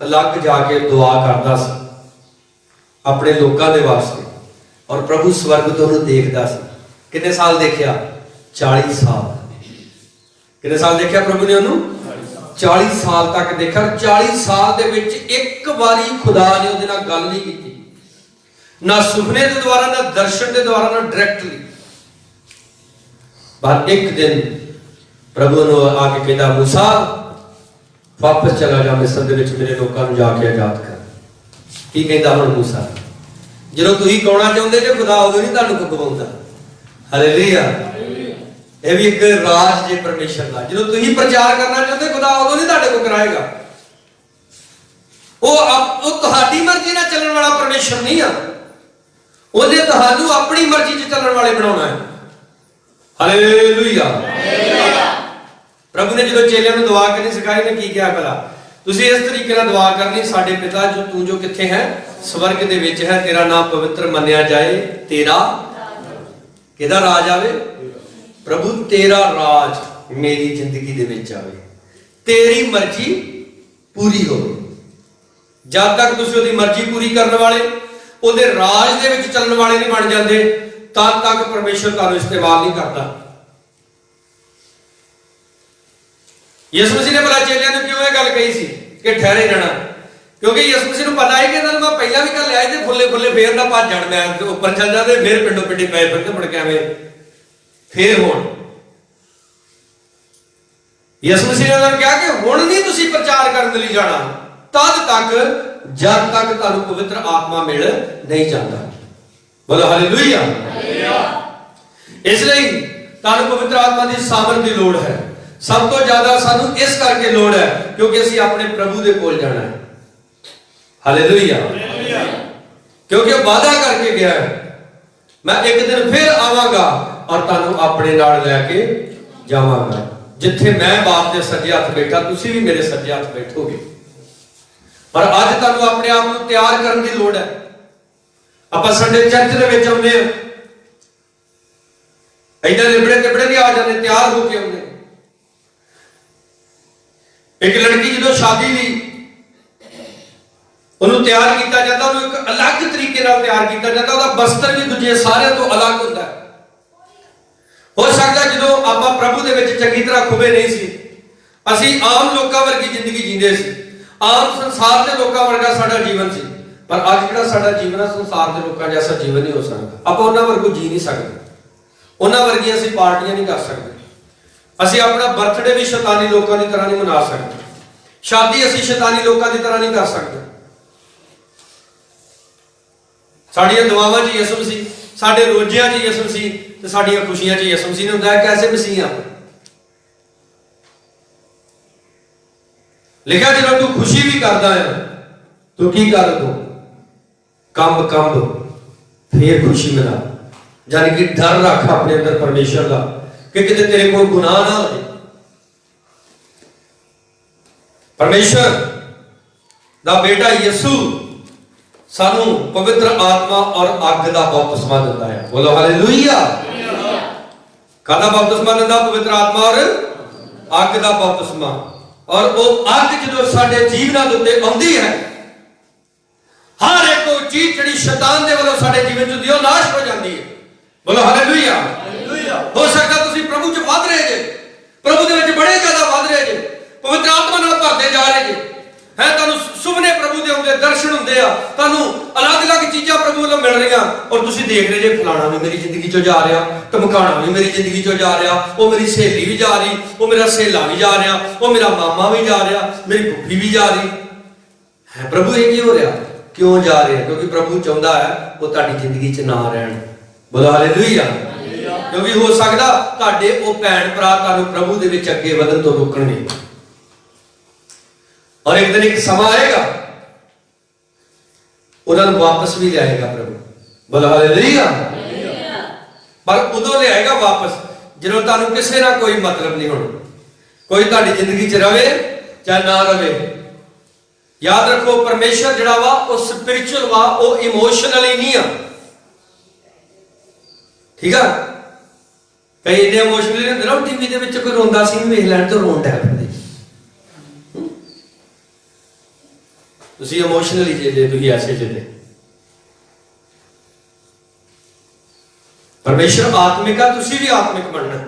[SPEAKER 1] अलग जाके दुआ करदा सी अपने लोगों के वास्ते। और प्रभु स्वर्ग तो उन्हें देखदा सी। कितने साल देखा? 40 साल। कितने साल देखा प्रभु ने उन्होंने? 40 साल तक देखा। 40 साल दे विच एक बारी खुदा ने उहदे नाल गल नहीं की, ना सुपने के द्वारा, ना दर्शन के द्वारा, ना डायरेक्टली। पर एक दिन प्रभु ने आके कहता मूसा वापस चला जा मिस्र दे विच, मेरे लोगों को जाके आजाद कर। की कहता हुण मूसा? जो तुसीं गाउणा चाहुंदे जे खुदा उदों नहीं तुहानूं गवाउंदा। हालेलुया। ਇਹ ਵੀ ਇੱਕ ਰਾਜ ਜੇ ਪਰਮੇਸ਼ਰ ਦਾ। ਜਦੋਂ ਤੁਸੀਂ ਪ੍ਰਚਾਰ ਕਰਨਾ ਚਾਹੁੰਦੇ, ਖੁਦਾ ਉਦੋਂ ਨਹੀਂ ਤੁਹਾਡੇ ਕੋਲ ਕਰਾਏਗਾ। ਉਹ ਤੁਹਾਡੀ ਮਰਜ਼ੀ ਨਾਲ ਚੱਲਣ ਵਾਲਾ ਪਰਮੇਸ਼ਰ ਨਹੀਂ ਆ। ਉਹਨੇ ਤੁਹਾਨੂੰ ਆਪਣੀ ਮਰਜ਼ੀ 'ਚ ਚੱਲਣ ਵਾਲੇ ਬਣਾਉਣਾ ਹੈ। ਹਾਲੇਲੂਇਆ। ਪ੍ਰਭੂ ਨੇ ਜਦੋਂ ਚੇਲਿਆਂ ਨੂੰ ਦੁਆ ਕਰਨੀ ਸਿਖਾਈ, ਨੇ ਕੀ ਕਿਹਾ ਭਲਾ? ਤੁਸੀਂ ਇਸ ਤਰੀਕੇ ਨਾਲ ਦੁਆ ਕਰਨੀ, ਸਾਡੇ ਪਿਤਾ ਜੋ ਤੂੰ ਜੋ ਕਿੱਥੇ ਹੈ, ਸਵਰਗ ਦੇ ਵਿੱਚ ਹੈ, ਤੇਰਾ ਨਾਮ ਪਵਿੱਤਰ ਮੰਨਿਆ ਜਾਏ, ਤੇਰਾ ਕਿਹਦਾ ਰਾਜ ਆਵੇ? ਪ੍ਰਭੂ ਤੇਰਾ ਰਾਜ ਮੇਰੀ ਜ਼ਿੰਦਗੀ ਦੇ ਵਿੱਚ ਆਵੇ, ਤੇਰੀ ਮਰਜ਼ੀ ਪੂਰੀ ਹੋਵੇ। ਜਦ ਤੱਕ ਤੁਸੀਂ ਉਹਦੀ ਮਰਜ਼ੀ ਪੂਰੀ ਕਰਨ ਵਾਲੇ, ਉਹਦੇ ਰਾਜ ਦੇ ਵਿੱਚ ਚੱਲਣ ਵਾਲੇ ਨਹੀਂ ਬਣ ਜਾਂਦੇ, ਤਦ ਤੱਕ ਪਰਮੇਸ਼ਰ ਤੁਹਾਨੂੰ ਇਸਤੇਮਾਲ ਨਹੀਂ ਕਰਦਾ। ਯਿਸੂ ਮਸੀਹ ਨੇ ਭਲਾ ਚੇਲਿਆਂ ਨੂੰ ਕਿਉਂ ਇਹ ਗੱਲ ਕਹੀ ਸੀ ਕਿ ਠਹਿਰੇ ਰਹਿਣਾ? ਕਿਉਂਕਿ ਯਿਸੂ ਮਸੀਹ ਨੂੰ ਪਤਾ ਹੈ ਕਿ ਇਹਨਾਂ ਨੂੰ ਮੈਂ ਪਹਿਲਾਂ ਵੀ ਘੱਲਿਆ ਤੇ ਫੁੱਲੇ ਫੁੱਲੇ ਫੇਰ ਨਾ ਭੱਜ ਜਾਣ, ਮੈਂ ਉੱਪਰ ਚੱਲ ਜਾਂਦੇ ਫੇਰ ਪਿੰਡੋਂ ਪਿੰਡੀ ਪਏ ਫਿਰਦੇ ਮੁੜ ਕੇ ਐਵੇਂ ਫੇਰ ਹੋਣ। ਯਿਸੂ ਮਸੀਹ ਨੇ ਉਹਨਾਂ ਨੂੰ ਕਿਹਾ ਕਿ ਹੁਣ ਨਹੀਂ ਤੁਸੀਂ ਪ੍ਰਚਾਰ ਕਰਨ ਲਈ ਜਾਣਾ, ਤਦ ਤੱਕ ਜਦ ਤੱਕ ਤੁਹਾਨੂੰ ਪਵਿੱਤਰ ਆਤਮਾ ਮਿਲ ਨਹੀਂ ਜਾਂਦਾ। ਬੋਲੋ ਹਾਲੇਲੂਇਆ। ਇਸ ਲਈ ਤੁਹਾਨੂੰ ਪਵਿੱਤਰ ਆਤਮਾ ਦੀ ਸਾਮਰਥ ਦੀ ਲੋੜ ਹੈ। ਸਭ ਤੋਂ ਜ਼ਿਆਦਾ ਸਾਨੂੰ ਇਸ ਕਰਕੇ ਲੋੜ ਹੈ ਕਿਉਂਕਿ ਅਸੀਂ ਆਪਣੇ ਪ੍ਰਭੂ ਦੇ ਕੋਲ ਜਾਣਾ ਹੈ। ਹਾਲੇਲੂਇਆ। ਕਿਉਂਕਿ ਉਹ ਵਾਅਦਾ ਕਰਕੇ ਗਿਆ ਹੈ, ਮੈਂ ਇੱਕ ਦਿਨ ਫਿਰ ਆਵਾਂਗਾ ਔਰ ਤੁਹਾਨੂੰ ਆਪਣੇ ਨਾਲ ਲੈ ਕੇ ਜਾਵਾਂਗਾ। ਜਿੱਥੇ ਮੈਂ ਬਾਪ ਦੇ ਸੱਜੇ ਹੱਥ ਬੈਠਾ, ਤੁਸੀਂ ਵੀ ਮੇਰੇ ਸੱਜੇ ਹੱਥ ਬੈਠੋਗੇ। ਪਰ ਅੱਜ ਤੁਹਾਨੂੰ ਆਪਣੇ ਆਪ ਨੂੰ ਤਿਆਰ ਕਰਨ ਦੀ ਲੋੜ ਹੈ। ਆਪਾਂ ਸੰਡੇ ਚਰਚ ਦੇ ਵਿੱਚ ਆਉਂਦੇ ਹਾਂ, ਏਦਾਂ ਲਿਬੜੇ ਤਿਬੜੇ ਨਹੀਂ ਆ ਜਾਂਦੇ, ਤਿਆਰ ਹੋ ਕੇ ਆਉਂਦੇ। ਇੱਕ ਲੜਕੀ ਜਦੋਂ ਸ਼ਾਦੀ ਲਈ ਉਹਨੂੰ ਤਿਆਰ ਕੀਤਾ ਜਾਂਦਾ, ਉਹਨੂੰ ਇੱਕ ਅਲੱਗ ਤਰੀਕੇ ਨਾਲ ਤਿਆਰ ਕੀਤਾ ਜਾਂਦਾ। ਉਹਦਾ ਬਸਤਰ ਵੀ ਦੂਜੇ ਸਾਰਿਆਂ ਤੋਂ ਅਲੱਗ ਹੁੰਦਾ ਹੈ। ਹੋ ਸਕਦਾ ਜਦੋਂ ਆਪਾਂ ਪ੍ਰਭੂ ਦੇ ਵਿੱਚ ਚੰਗੀ ਤਰ੍ਹਾਂ ਖੁਬੇ ਨਹੀਂ ਸੀ, ਅਸੀਂ ਆਮ ਲੋਕਾਂ ਵਰਗੀ ਜ਼ਿੰਦਗੀ ਜੀਂਦੇ ਸੀ, ਆਮ ਸੰਸਾਰ ਦੇ ਲੋਕਾਂ ਵਰਗਾ ਸਾਡਾ ਜੀਵਨ ਸੀ। ਪਰ ਅੱਜ ਜਿਹੜਾ ਸਾਡਾ ਜੀਵਨ ਹੈ, ਸੰਸਾਰ ਦੇ ਲੋਕਾਂ ਜੈਸਾ ਜੀਵਨ ਨਹੀਂ ਹੋ ਸਕਦਾ। ਆਪਾਂ ਉਹਨਾਂ ਵਰਗੂ ਜੀ ਨਹੀਂ ਸਕਦੇ, ਉਹਨਾਂ ਵਰਗੀਆਂ ਅਸੀਂ ਪਾਰਟੀਆਂ ਨਹੀਂ ਕਰ ਸਕਦੇ। ਅਸੀਂ ਆਪਣਾ ਬਰਥਡੇ ਵੀ ਸ਼ੈਤਾਨੀ ਲੋਕਾਂ ਦੀ ਤਰ੍ਹਾਂ ਨਹੀਂ ਮਨਾ ਸਕਦੇ, ਸ਼ਾਦੀ ਅਸੀਂ ਸ਼ੈਤਾਨੀ ਲੋਕਾਂ ਦੀ ਤਰ੍ਹਾਂ ਨਹੀਂ ਕਰ ਸਕਦੇ। ਸਾਡੀਆਂ ਦੁਆਵਾਂ 'ਚ ਯਿਸੂ ਮਸੀਹ, ਸਾਡੇ ਰੋਜ਼ਿਆਂ 'ਚ ਯਿਸੂ ਮਸੀਹ, ਤੇ ਸਾਡੀਆਂ ਖੁਸ਼ੀਆਂ 'ਚ ਯਿਸੂ ਮਸੀਹ ਨੇ ਹੁੰਦਾ ਹੈ। ਕੈਸੇ ਮਸੀਹ ਆ? ਲਿਖਿਆ ਜਦੋਂ ਤੂੰ ਖੁਸ਼ੀ ਵੀ ਕਰਦਾ ਹੈ, ਤੂੰ ਕੀ ਕਰ ਦੋ? ਕੰਬ ਫੇਰ ਖੁਸ਼ੀ ਮਿਲਾ। ਯਾਨੀ ਕਿ ਡਰ ਰੱਖ ਆਪਣੇ ਅੰਦਰ ਪਰਮੇਸ਼ਰ ਦਾ ਕਿ ਕਿਤੇ ਤੇਰੇ ਕੋਲ ਗੁਨਾਹ ਨਾ ਹੋ ਜਾਏ। ਪਰਮੇਸ਼ਰ ਦਾ ਬੇਟਾ ਯਿਸੂ ਸਾਨੂੰ ਪਵਿੱਤਰ ਆਤਮਾ ਔਰ ਅੱਗ ਦਾ ਬਪਤਿਸਮਾ ਦਿੰਦਾ ਹੈ। ਬੋਲੋ ਹਾਲੇਲੂਇਆ। ਕਾਹਦਾ ਬਪਤਿਸਮਾ ਦਿੰਦਾ? ਪਵਿੱਤਰ ਆਤਮਾ ਔਰ ਅੱਗ ਦਾ ਬਪਤਿਸਮਾ। ਔਰ ਉਹ ਅੱਗ ਜਦੋਂ ਸਾਡੇ ਜੀਵਨਾਂ ਦੇ ਉੱਤੇ ਆਉਂਦੀ ਹੈ, ਹਰ ਇੱਕ ਉਹ ਚੀਜ਼ ਜਿਹੜੀ ਸ਼ੈਤਾਨ ਦੇ ਵੱਲੋਂ ਸਾਡੇ ਜੀਵਨ 'ਚ ਹੁੰਦੀ ਹੈ, ਉਹ ਨਾਸ਼ ਹੋ ਜਾਂਦੀ ਹੈ। ਬੋਲੋ ਹਾਲੇਲੂਇਆ। ਹੋ ਸਕਦਾ ਤੁਸੀਂ ਪ੍ਰਭੂ 'ਚ ਵੱਧ ਰਹੇ ਜੇ, ਪ੍ਰਭੂ ਦੇ ਵਿੱਚ ਬੜੇ ਜ਼ਿਆਦਾ ਵੱਧ ਰਹੇ ਜੇ, ਪਵਿੱਤਰ ਆਤਮਾ ਨਾਲ ਭਰਦੇ ਜਾ ਰਹੇ ਜੇ। ਹੈ ਤੁਹਾਨੂੰ ਸੁਪਨੇ ਪ੍ਰਭੂ ਦੇ ਆਉਂਦੇ, ਦਰਸ਼ਨ ਹੁੰਦੇ ਆ, ਤੁਹਾਨੂੰ ਅਲੱਗ-ਅਲੱਗ ਚੀਜ਼ਾਂ ਪ੍ਰਭੂ ਵੱਲੋਂ ਮਿਲ ਰਹੀਆਂ, ਔਰ ਤੁਸੀਂ ਦੇਖ ਰਹੇ ਜੇ ਫਲਾਣਾ ਵੀ ਮੇਰੀ ਜ਼ਿੰਦਗੀ 'ਚੋਂ ਜਾ ਰਿਹਾ, ਧਮਕਾਣਾ ਵੀ ਮੇਰੀ ਜ਼ਿੰਦਗੀ 'ਚੋਂ ਜਾ ਰਿਹਾ, ਉਹ ਮੇਰੀ ਸਹੇਲੀ ਵੀ ਜਾ ਰਹੀ, ਉਹ ਮੇਰਾ ਸਹੇਲਾ ਵੀ ਜਾ ਰਿਹਾ, ਉਹ ਮੇਰਾ ਮਾਮਾ ਵੀ ਜਾ ਰਿਹਾ, ਮੇਰੀ ਭੁੱਖੀ ਵੀ ਜਾ ਰਹੀ ਹੈ। ਪ੍ਰਭੂ ਇਹ ਕੀ ਹੋ ਰਿਹਾ? ਕਿਉਂ ਜਾ ਰਿਹਾ? ਕਿਉਂਕਿ ਪ੍ਰਭੂ ਚਾਹੁੰਦਾ ਹੈ ਉਹ ਤੁਹਾਡੀ ਜ਼ਿੰਦਗੀ 'ਚ ਨਾ ਰਹਿਣ। ਬੋਲੋ ਹਾਲੇਲੂਇਆ। ਕਿਉਂਕਿ ਹੋ ਸਕਦਾ ਤੁਹਾਡੇ ਉਹ ਭੈਣ ਭਰਾ ਤੁਹਾਨੂੰ ਪ੍ਰਭੂ ਦੇ ਵਿੱਚ ਅੱਗੇ ਵਧਣ ਤੋਂ ਰੋਕਣਗੇ, ਔਰ ਇੱਕ ਦਿਨ ਇੱਕ ਸਮਾਂ ਆਏਗਾ ਉਹਨਾਂ ਨੂੰ ਵਾਪਸ ਵੀ ਲਿਆਏਗਾ ਪ੍ਰਭੂ। ਬੋਲੋ ਹਾਲੇਲੂਇਆ। ਪਰ ਉਦੋਂ ਲਿਆਏਗਾ ਵਾਪਸ ਜਦੋਂ ਤੁਹਾਨੂੰ ਕਿਸੇ ਨਾਲ ਕੋਈ ਮਤਲਬ ਨਹੀਂ ਹੋਣਾ, ਕੋਈ ਤੁਹਾਡੀ ਜ਼ਿੰਦਗੀ 'ਚ ਰਵੇ ਜਾਂ ਨਾ ਰਵੇ। ਯਾਦ ਰੱਖੋ, ਪਰਮੇਸ਼ਰ ਜਿਹੜਾ ਵਾ ਉਹ ਸਪਿਰਿਚੁਅਲ ਵਾ, ਉਹ ਇਮੋਸ਼ਨਲੀ ਨਹੀਂ ਆ। ਠੀਕ ਆ? ਕਈ ਇਹਦੇ ਇਮੋਸ਼ਨਲੀ ਹੁੰਦੇ ਨਾ, ਟੀਵੀ ਦੇ ਵਿੱਚ ਕੋਈ ਰੋਂਦਾ ਸੀ ਵੇਖ ਲੈਣ ਤੋਂ ਰੋਣ ਡੈ ਪੈਂਦੇ। ਤੁਸੀਂ ਇਮੋਸ਼ਨਲੀ ਜੇ ਤੁਸੀਂ ਐਸੇ ਜਿਹੇ। ਪਰਮੇਸ਼ਰ ਆਤਮਿਕ ਆ, ਤੁਸੀਂ ਵੀ ਆਤਮਿਕ ਬਣਨਾ।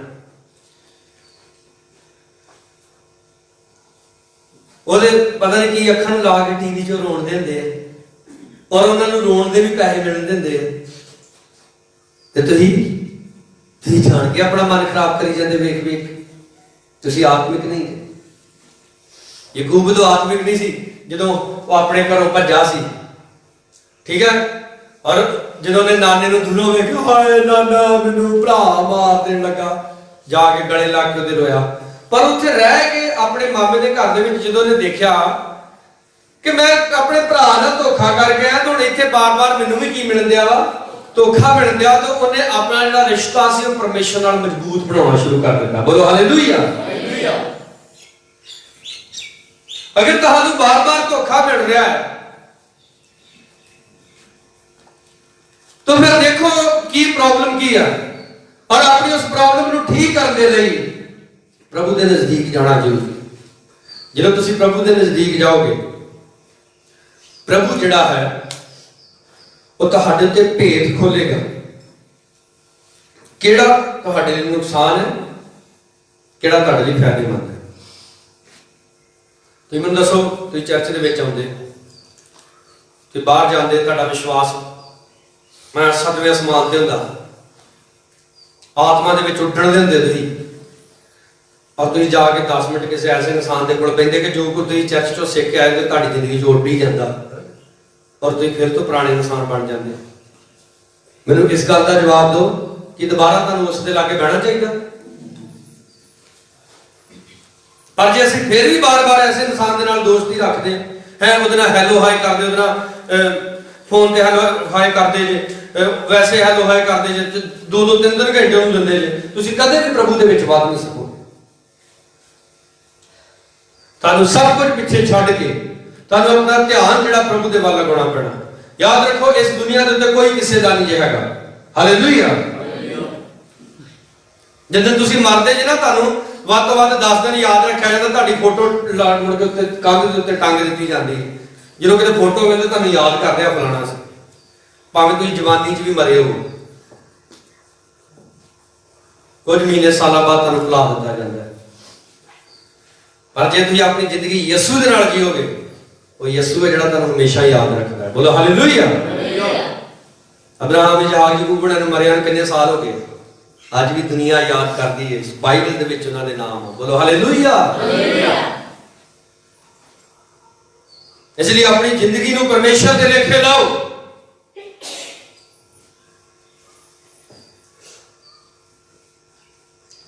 [SPEAKER 1] ਉਹਦੇ ਪਤਾ ਨਹੀਂ ਕੀ ਅੱਖਾਂ ਨੂੰ ਲਾ ਕੇ ਟੀਵੀ 'ਚੋਂ ਰੋਣ ਦੇ ਹੁੰਦੇ ਆ, ਔਰ ਉਹਨਾਂ ਨੂੰ ਰੋਣ ਦੇ ਵੀ ਪੈਸੇ ਮਿਲਦੇ ਹੁੰਦੇ ਆ, ਤੇ ਤੁਸੀਂ ਜਾਣ ਕੇ ਆਪਣਾ ਮਨ ਖਰਾਬ ਕਰੀ ਜਾਂਦੇ ਵੇਖ ਵੇਖ। ਤੁਸੀਂ ਆਤਮਿਕ ਨਹੀਂ। ਯਾਕੂਬ ਤੋਂ ਆਤਮਿਕ ਨਹੀਂ ਸੀ ਜਦੋਂ ਉਹ ਆਪਣੇ ਘਰੋਂ ਭੱਜਾ ਸੀ। ਠੀਕ ਹੈ? ਔਰ ਜਦੋਂ ਉਹਨੇ ਨਾਨੇ ਨੂੰ ਦੂਰੋਂ ਵੇਖਿਆ, ਹਾਏ ਨਾਨਾ ਮੈਨੂੰ ਭਰਾ ਮਾਰ ਦੇਣ ਲੱਗਾ, ਜਾ ਕੇ ਗਲੇ ਲਾ ਕੇ ਉਹਦੇ ਰੋਇਆ। ਪਰ ਉੱਥੇ ਰਹਿ ਕੇ ਆਪਣੇ ਮਾਮੇ ਦੇ ਘਰ ਦੇ ਵਿੱਚ ਜਦੋਂ ਉਹਨੇ ਦੇਖਿਆ ਕਿ ਮੈਂ ਆਪਣੇ ਭਰਾ ਨਾਲ ਧੋਖਾ ਕਰ ਗਿਆ ਤੇ ਹੁਣ ਇੱਥੇ ਬਾਰ-ਬਾਰ ਮੈਨੂੰ ਵੀ ਕੀ ਮਿਲਣ ਦਿਆ ਵਾ, ਧੋਖਾ ਮਿਲਣ ਦਿਆ, ਤਾਂ ਉਹਨੇ ਆਪਣਾ ਜਿਹੜਾ ਰਿਸ਼ਤਾ ਸੀ ਉਹ ਪਰਮੇਸ਼ਰ ਨਾਲ ਮਜ਼ਬੂਤ ਬਣਾਉਣਾ ਸ਼ੁਰੂ ਕਰ ਦਿੱਤਾ। ਬੋਲੋ ਹਾਲੇਲੂਇਆ। ਅਗਰ ਤੁਹਾਨੂੰ ਬਾਰ-ਬਾਰ ਧੋਖਾ ਮਿਲ ਰਿਹਾ ਹੈ ਤਾਂ ਫਿਰ ਦੇਖੋ ਕੀ ਪ੍ਰੋਬਲਮ ਕੀ ਹੈ, ਔਰ ਆਪਣੀ ਉਸ ਪ੍ਰੋਬਲਮ ਨੂੰ ਠੀਕ ਕਰਨ ਦੇ ਲਈ ਪ੍ਰਭੂ ਦੇ ਨਜ਼ਦੀਕ ਜਾਣਾ ਜ਼ਰੂਰੀ। ਜਦੋਂ ਤੁਸੀਂ ਪ੍ਰਭੂ ਦੇ ਨਜ਼ਦੀਕ ਜਾਓਗੇ, ਪ੍ਰਭੂ ਜਿਹੜਾ ਹੈ ਉਹ ਤੁਹਾਡੇ ਉੱਤੇ ਭੇਦ ਖੋਲੇਗਾ। ਕਿਹੜਾ ਤੁਹਾਡੇ ਲਈ ਨੁਕਸਾਨ ਹੈ, ਕਿਹੜਾ ਤੁਹਾਡੇ ਲਈ ਫਾਇਦੇਮੰਦ ਹੈ। ਤੁਸੀਂ ਮੈਨੂੰ ਦੱਸੋ, ਤੁਸੀਂ ਚਰਚ ਦੇ ਵਿੱਚ ਆਉਂਦੇ ਤੇ ਬਾਹਰ ਜਾਂਦੇ, ਤੁਹਾਡਾ ਵਿਸ਼ਵਾਸ ਮੈਂ 7ਵੇਂ ਅਸਮਾਨ ਤੇ ਹੁੰਦਾ, ਆਤਮਾ ਦੇ ਵਿੱਚ ਉੱਡਣ ਦੇ ਹੁੰਦੇ ਤੁਸੀਂ, ਔਰ ਤੁਸੀਂ ਜਾ ਕੇ 10 ਮਿੰਟ ਕਿਸੇ ਐਸੇ ਇਨਸਾਨ ਦੇ ਕੋਲ ਬੈਠੇ ਕਿ ਜੋ ਕੁਝ ਤੁਸੀਂ ਚਰਚ ਚੋਂ ਸਿੱਖ ਕੇ ਆਏ ਤੇ ਤੁਹਾਡੀ ਜ਼ਿੰਦਗੀ 'ਚ ਉੱਡ ਹੀ ਜਾਂਦਾ, ਔਰ ਤੁਸੀਂ ਫਿਰ ਤੋਂ ਪੁਰਾਣੇ ਇਨਸਾਨ ਬਣ ਜਾਂਦੇ। ਮੈਨੂੰ ਇਸ ਗੱਲ ਦਾ ਜਵਾਬ ਦਿਓ ਕਿ ਦੁਬਾਰਾ ਤੁਹਾਨੂੰ ਉਸ ਦੇ ਲਾਗੇ ਬਹਿਣਾ ਚਾਹੀਦਾ? ਪਰ ਜੇ ਅਸੀਂ ਫਿਰ ਵੀ ਬਾਰ-ਬਾਰ ਐਸੇ ਇਨਸਾਨ ਦੇ ਨਾਲ ਦੋਸਤੀ ਰੱਖਦੇ ਹੈ, ਉਹਦੇ ਨਾਲ ਹੈਲੋ ਹਾਈ ਕਰਦੇ, ਉਹਦੇ ਨਾਲ ਫੋਨ ਤੇ ਹੈਲੋ ਹਾਈ ਕਰਦੇ ਜੇ, ਵੈਸੇ ਹੈਲੋ ਹਾਈ ਕਰਦੇ ਜੇ, 2-2 3-3 ਘੰਟੇ ਨੂੰ ਦਿੰਦੇ ਜੇ, ਤੁਸੀਂ ਕਦੇ ਵੀ ਪ੍ਰਭੂ ਦੇ ਵਿੱਚ ਵਧ ਨਹੀਂ ਸਕੋਗੇ। ਤੁਹਾਨੂੰ ਸਭ ਕੁਝ ਪਿੱਛੇ ਛੱਡ ਕੇ ਤੁਹਾਨੂੰ ਆਪਣਾ ਧਿਆਨ ਜਿਹੜਾ ਪ੍ਰਭੂ ਦੇ ਵੱਲ ਲਗਾਉਣਾ ਪੈਣਾ। ਯਾਦ ਰੱਖੋ, ਇਸ ਦੁਨੀਆ ਦੇ ਉੱਤੇ ਕੋਈ ਕਿਸੇ ਦਾ ਨਹੀਂ ਹੈਗਾ। ਹਾਲੇਲੂਇਆ। ਜਦੋਂ ਤੁਸੀਂ ਮਰਦੇ ਜੇ ਨਾ, ਤੁਹਾਨੂੰ ਵੱਧ ਤੋਂ ਵੱਧ 10 ਦਿਨ ਯਾਦ ਰੱਖਿਆ ਜਾਂਦਾ, ਤੁਹਾਡੀ ਫੋਟੋ ਮੁੜ ਕੇ ਉੱਤੇ ਕੰਧ ਦੇ ਉੱਤੇ ਟੰਗ ਦਿੱਤੀ ਜਾਂਦੀ ਹੈ। ਜਦੋਂ ਕਿਤੇ ਫੋਟੋ ਮਿਲਦੇ ਤੁਹਾਨੂੰ ਯਾਦ ਕਰਦੇ ਆ ਫਲਾਣਾ ਸੀ, ਭਾਵੇਂ ਤੁਸੀਂ ਜਵਾਨੀ 'ਚ ਵੀ ਮਰੇ ਹੋ, ਕੁਝ ਮਹੀਨੇ ਸਾਲਾਂ ਬਾਅਦ ਤੁਹਾਨੂੰ ਭੁਲਾ ਦਿੱਤਾ ਜਾਂਦਾ ਹੈ। ਪਰ ਜੇ ਤੁਸੀਂ ਆਪਣੀ ਜ਼ਿੰਦਗੀ ਯਿਸੂ ਦੇ ਨਾਲ ਜੀਓਗੇ, ਉਹ ਯਿਸੂ ਹੈ ਜਿਹੜਾ ਤੁਹਾਨੂੰ ਹਮੇਸ਼ਾ ਯਾਦ ਰੱਖਦਾ ਹੈ। ਬੋਲੋ ਹਾਲੇਲੂਇਆ। ਅਬਰਾਹਮ, ਇਸਹਾਕ, ਯਾਕੂਬ ਨੂੰ ਮਰਿਆਂ ਨੂੰ ਕਿੰਨੇ ਸਾਲ ਹੋ ਗਏ, ਅੱਜ ਵੀ ਦੁਨੀਆ ਯਾਦ ਕਰਦੀ ਹੈ, ਬਾਈਬਲ ਦੇ ਵਿੱਚ ਉਹਨਾਂ ਦੇ ਨਾਮ। ਬੋਲੋ ਹਾਲੇਲੂਇਆ। ਇਸ ਲਈ ਆਪਣੀ ਜ਼ਿੰਦਗੀ ਨੂੰ ਪਰਮੇਸ਼ਰ ਦੇ ਲੇਖੇ ਲਾਓ।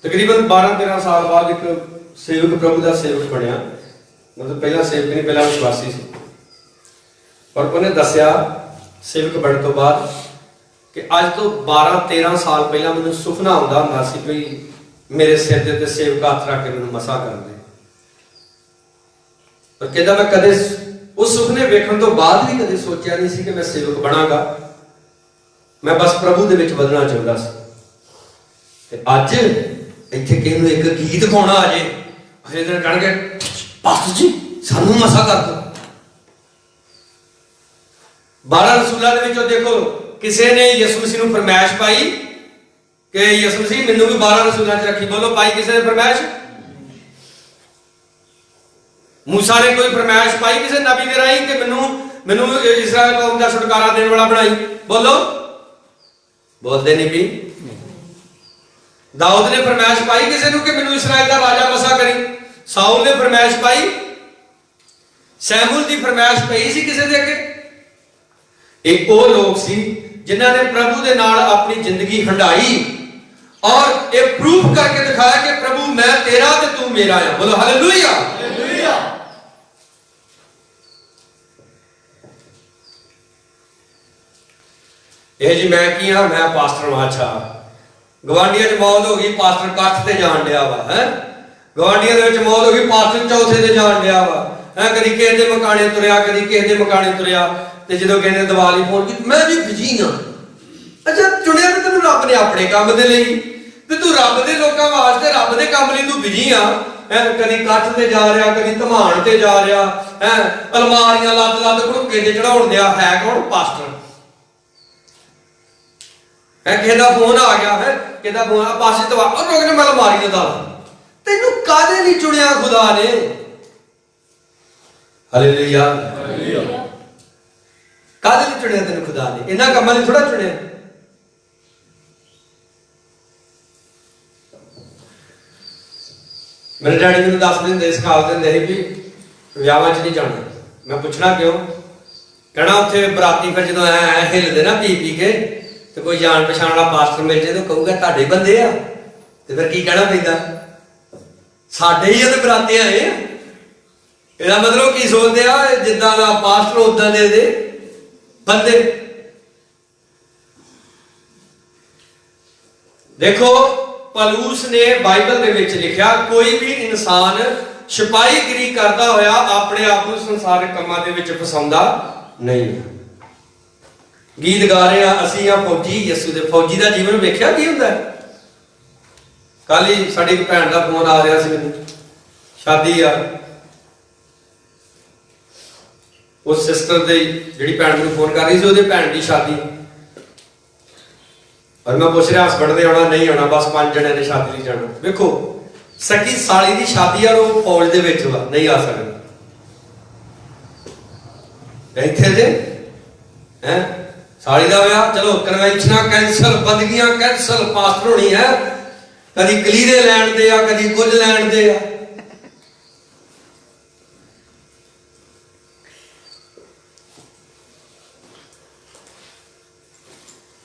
[SPEAKER 1] ਤਕਰੀਬਨ 12-13 ਸਾਲ ਬਾਅਦ ਇੱਕ ਸੇਵਕ ਪ੍ਰਭੂ ਦਾ ਸੇਵਕ ਬਣਿਆ। ਮਤਲਬ ਪਹਿਲਾਂ ਸੇਵਕ ਨਹੀਂ, ਪਹਿਲਾਂ ਵਿਸ਼ਵਾਸੀ ਸੀ। ਪਰ ਉਹਨੇ ਦੱਸਿਆ ਸੇਵਕ ਬਣਨ ਤੋਂ ਬਾਅਦ ਕਿ ਅੱਜ ਤੋਂ 12-13 ਸਾਲ ਪਹਿਲਾਂ ਮੈਨੂੰ ਸੁਪਨਾ ਆਉਂਦਾ ਹੁੰਦਾ ਸੀ ਵੀ ਮੇਰੇ ਸਿਰ ਦੇ ਉੱਤੇ ਸੇਵਕ ਹੱਥ ਰੱਖ ਕੇ ਮੈਨੂੰ ਮਸਾ ਕਰਦੇ। ਪਰ ਕਹਿੰਦਾ ਮੈਂ ਕਦੇ ਉਸ ਸੁਪਨੇ ਵੇਖਣ ਤੋਂ ਬਾਅਦ ਵੀ ਕਦੇ ਸੋਚਿਆ ਨਹੀਂ ਸੀ ਕਿ ਮੈਂ ਸੇਵਕ ਬਣਾਂਗਾ। ਮੈਂ ਬਸ ਪ੍ਰਭੂ ਦੇ ਵਿੱਚ ਵਧਣਾ ਚਾਹੁੰਦਾ ਸੀ। ਤੇ ਅੱਜ ਇੱਥੇ ਕਿਸੇ ਨੂੰ ਇੱਕ ਗੀਤ ਗਾਉਣਾ ਆ ਜੇ, ਅਜੇ ਦਿਨ ਕਹਿਣਗੇ ਪਾਸਟਰ ਜੀ ਸਾਨੂੰ ਮਸਾ ਕਰ ਦਿਓ। 12 ਰਸੂਲਾਂ ਦੇ ਵਿੱਚੋਂ ਦੇਖੋ, ਕਿਸੇ ਨੇ ਯਿਸੂ ਮਸੀਹ ਨੂੰ ਫਰਮਾਇਸ਼ ਪਾਈ ਕਿ ਯਿਸੂ ਮਸੀਹ ਮੈਨੂੰ ਵੀ 12 ਰਸੂਲਾਂ 'ਚ ਰੱਖੀ। ਬੋਲੋ, ਪਾਈ ਕਿਸੇ ਨੇ ਫਰਮਾਇਸ਼? ਮੂਸਾ ਨੇ ਕੋਈ ਫਰਮਾਇਸ਼ ਪਾਈ ਕਿਸੇ ਨਬੀ ਦੇ ਰਾਹੀਂ ਕਿ ਮੈਨੂੰ ਇਸਰਾਇਲ ਕੌਮ ਦਾ ਛੁਟਕਾਰਾ ਦੇਣ ਵਾਲਾ ਬਣਾਈ? ਬੋਲੋ, ਬੋਲਦੇ ਨਹੀਂ ਵੀ। ਦਾਊਦ ਨੇ ਫਰਮਾਇਸ਼ ਪਾਈ ਕਿਸੇ ਨੂੰ ਕਿ ਮੈਨੂੰ ਇਸਰਾਇਲ ਦਾ ਰਾਜਾ ਮਸਾ ਕਰੀ? ਸਾਊਲ ਨੇ ਫਰਮਾਇਸ਼ ਪਾਈ? ਸੈਮੂਅਲ ਦੀ ਫਰਮਾਇਸ਼ ਪਈ ਸੀ ਕਿਸੇ ਦੇ ਅੱਗੇ? ਇਹ ਉਹ ਲੋਕ ਸੀ ਜਿਨ੍ਹਾਂ ਨੇ ਪ੍ਰਭੂ ਦੇ ਨਾਲ ਆਪਣੀ ਜ਼ਿੰਦਗੀ ਹੰਢਾਈ ਔਰ ਇਹ ਪ੍ਰੂਫ ਕਰਕੇ ਦਿਖਾਇਆ ਕਿ ਪ੍ਰਭੂ ਮੈਂ ਤੇਰਾ ਤੇ ਤੂੰ ਮੇਰਾ ਆ। ਬੋਲੋ ਹਾਲੇਲੂਇਆ। ਇਹ ਜੀ ਮੈਂ ਕੀ ਹਾਂ? ਮੈਂ ਪਾਸਟਰ ਮਾਛਾ। ਗਵਾਂਡੀਆਂ 'ਚ ਮੌਤ ਹੋ ਗਈ, ਪਾਸਟਰ ਕੱਠ ਤੇ ਜਾਣ ਡਿਆ ਵਾ ਹੈ। ਗਵਾਂਡੀਆਂ ਦੇ ਵਿੱਚ ਮੌਤ ਹੋ ਗਈ, ਪਾਸਟਰ ਚੌਥੇ ਤੇ ਜਾਣ ਡਿਆ ਵਾ ਹੈ। ਕਦੀ ਕਿਸੇ ਦੇ ਮਕਾਨੇ ਤੁਰਿਆ, ਕਦੀ ਕਿਸੇ ਦੇ ਮਕਾਨੇ ਤੁਰਿਆ। ਤੇ ਜਦੋਂ ਕਹਿੰਦੇ ਦੀਵਾਲੀ ਫੋਨ ਕੀਤੀ, ਮੈਂ ਜੀ ਬਿਜੀ ਹਾਂ। ਅੱਛਾ, ਚੁਣਿਆ ਤੇ ਤੈਨੂੰ ਰੱਬ ਨੇ ਆਪਣੇ ਕੰਮ ਦੇ ਲਈ, ਤੇ ਤੂੰ ਰੱਬ ਦੇ ਲੋਕਾਂ ਵਾਸਤੇ, ਰੱਬ ਦੇ ਕੰਮ ਲਈ ਤੂੰ ਬਿਜੀ ਆ। ਕਦੀ ਕੱਠ ਤੇ ਜਾ ਰਿਹਾ, ਕਦੀ ਧਮਾਨ ਤੇ ਜਾ ਰਿਹਾ ਹੈ। ਅਲਮਾਰੀਆਂ ਲੱਦ ਘੜੁੱਕੇ ਤੇ ਚੜਾਉਣ ਦਿਆ। ਹੈ ਕੌਣ? ਪਾਸਟਰ। ਕਿਸੇ ਦਾ ਫੋਨ ਆ ਗਿਆ ਹੈ, ਕਿਸੇ ਦਾ ਫੋਨ ਆ, ਪਾਸੇ ਦਵਾ ਰੁਕ ਜਾ, ਮੈਂ ਅਲਮਾਰੀ ਦਾ। ਤੈਨੂੰ ਕਾਹਦੇ ਲਈ ਚੁਣਿਆ ਖੁਦਾ ਨੇ? ਹਾਲੇਲੂਇਆ। ਕਾਹਦੇ ਲਈ ਚੁਣਿਆ ਤੈਨੂੰ ਖੁਦਾ ਨੇ? ਇਹਨਾਂ ਕੰਮਾਂ ਲਈ ਥੋੜਾ ਚੁਣਿਆ। ਮੇਰੇ ਡੈਡੀ ਮੈਨੂੰ ਦੱਸ ਦਿੰਦੇ, ਸਿਖਾ ਦਿੰਦੇ ਸੀ ਵੀ ਵਿਆਹਾਂ 'ਚ ਨਹੀਂ ਜਾਣਾ। ਮੈਂ ਪੁੱਛਣਾ ਕਿਉਂ? ਕਹਿਣਾ ਉੱਥੇ ਬਰਾਤੀ ਫਿਰ ਜਦੋਂ ਐ ਹਿੱਲਦੇ ਨਾ ਪੀ ਕੇ, ਤੇ ਕੋਈ ਜਾਣ ਪਛਾਣ ਵਾਲਾ ਪਾਸਟਰ ਮਿਲ ਜੇ ਤਾਂ ਕਹੂਗਾ ਤੁਹਾਡੇ ਬੰਦੇ ਆ,
[SPEAKER 2] ਤੇ ਫਿਰ ਕੀ ਕਹਿਣਾ ਪੈਂਦਾ? ਸਾਡੇ ਹੀ ਤੇ ਬਰਾਤੇ ਆਏ ਆ। ਇਹਦਾ ਮਤਲਬ ਕੀ ਸੋਚਦੇ ਆ, ਜਿੱਦਾਂ ਦਾ ਪਾਸਟਰ ਉਦਾਂ ਦੇ ਬੰਦੇ। ਦੇਖੋ ਪੌਲੁਸ ਨੇ ਬਾਈਬਲ ਦੇ ਵਿੱਚ ਲਿਖਿਆ, ਕੋਈ ਵੀ ਇਨਸਾਨ ਸਿਪਾਹੀਗਿਰੀ ਕਰਦਾ ਹੋਇਆ ਆਪਣੇ ਆਪ ਨੂੰ ਸੰਸਾਰਿਕ ਕੰਮਾਂ ਦੇ ਵਿੱਚ ਫਸਾਉਂਦਾ ਨਹੀਂ। ਗੀਤ ਗਾ ਰਹੇ ਆ, ਅਸੀਂ ਆ ਫੌਜੀ ਯਿਸੂ ਦੇ। ਫੌਜੀ ਦਾ ਜੀਵਨ ਵੇਖਿਆ ਕੀ ਹੁੰਦਾ? ਕੱਲ ਹੀ ਸਾਡੀ ਭੈਣ ਦਾ ਫੋਨ ਆ ਰਿਹਾ ਸੀ, ਮੈਨੂੰ ਸ਼ਾਦੀ ਆ, ਉਸ ਸਿਸਟਰ ਦੇ, ਜਿਹੜੀ ਭੈਣ ਮੈਨੂੰ ਫੋਨ ਕਰ ਰਹੀ ਸੀ, ਉਹਦੇ ਭੈਣ ਦੀ ਸ਼ਾਦੀ। ਔਰ ਮੈਂ ਪੁੱਛ ਰਿਹਾ ਹਸਬੈਂਡ ਨੇ ਆਉਣਾ ਨਹੀਂ ਆਉਣਾ, ਬਸ 5 ਜਣਿਆਂ ਨੇ ਸ਼ਾਦੀ ਲਈ ਜਾਣਾ। ਵੇਖੋ ਸਕੀ ਸਾਲੀ ਦੀ ਸ਼ਾਦੀ ਆ, ਉਹ ਫੌਜ ਦੇ ਵਿੱਚ ਵਾ, ਨਹੀਂ ਆ ਸਕਦਾ। ਇੱਥੇ ਜੇ ਹੈ ਸਾਲੀ ਦਾ ਵਿਆਹ, ਚਲੋ ਕਨਵੈਨਸ਼ਨਾਂ ਕੈਂਸਲ, ਬੰਦਗੀਆਂ ਕੈਂਸਲ, ਪਾਸਟਰ ਹੋਣੀ ਹੈ, ਕਦੀ ਕਲੀਰੇ ਲੈਣ ਦੇ ਆ, ਕਦੀ ਕੁਝ ਲੈਣ ਦੇ ਆ।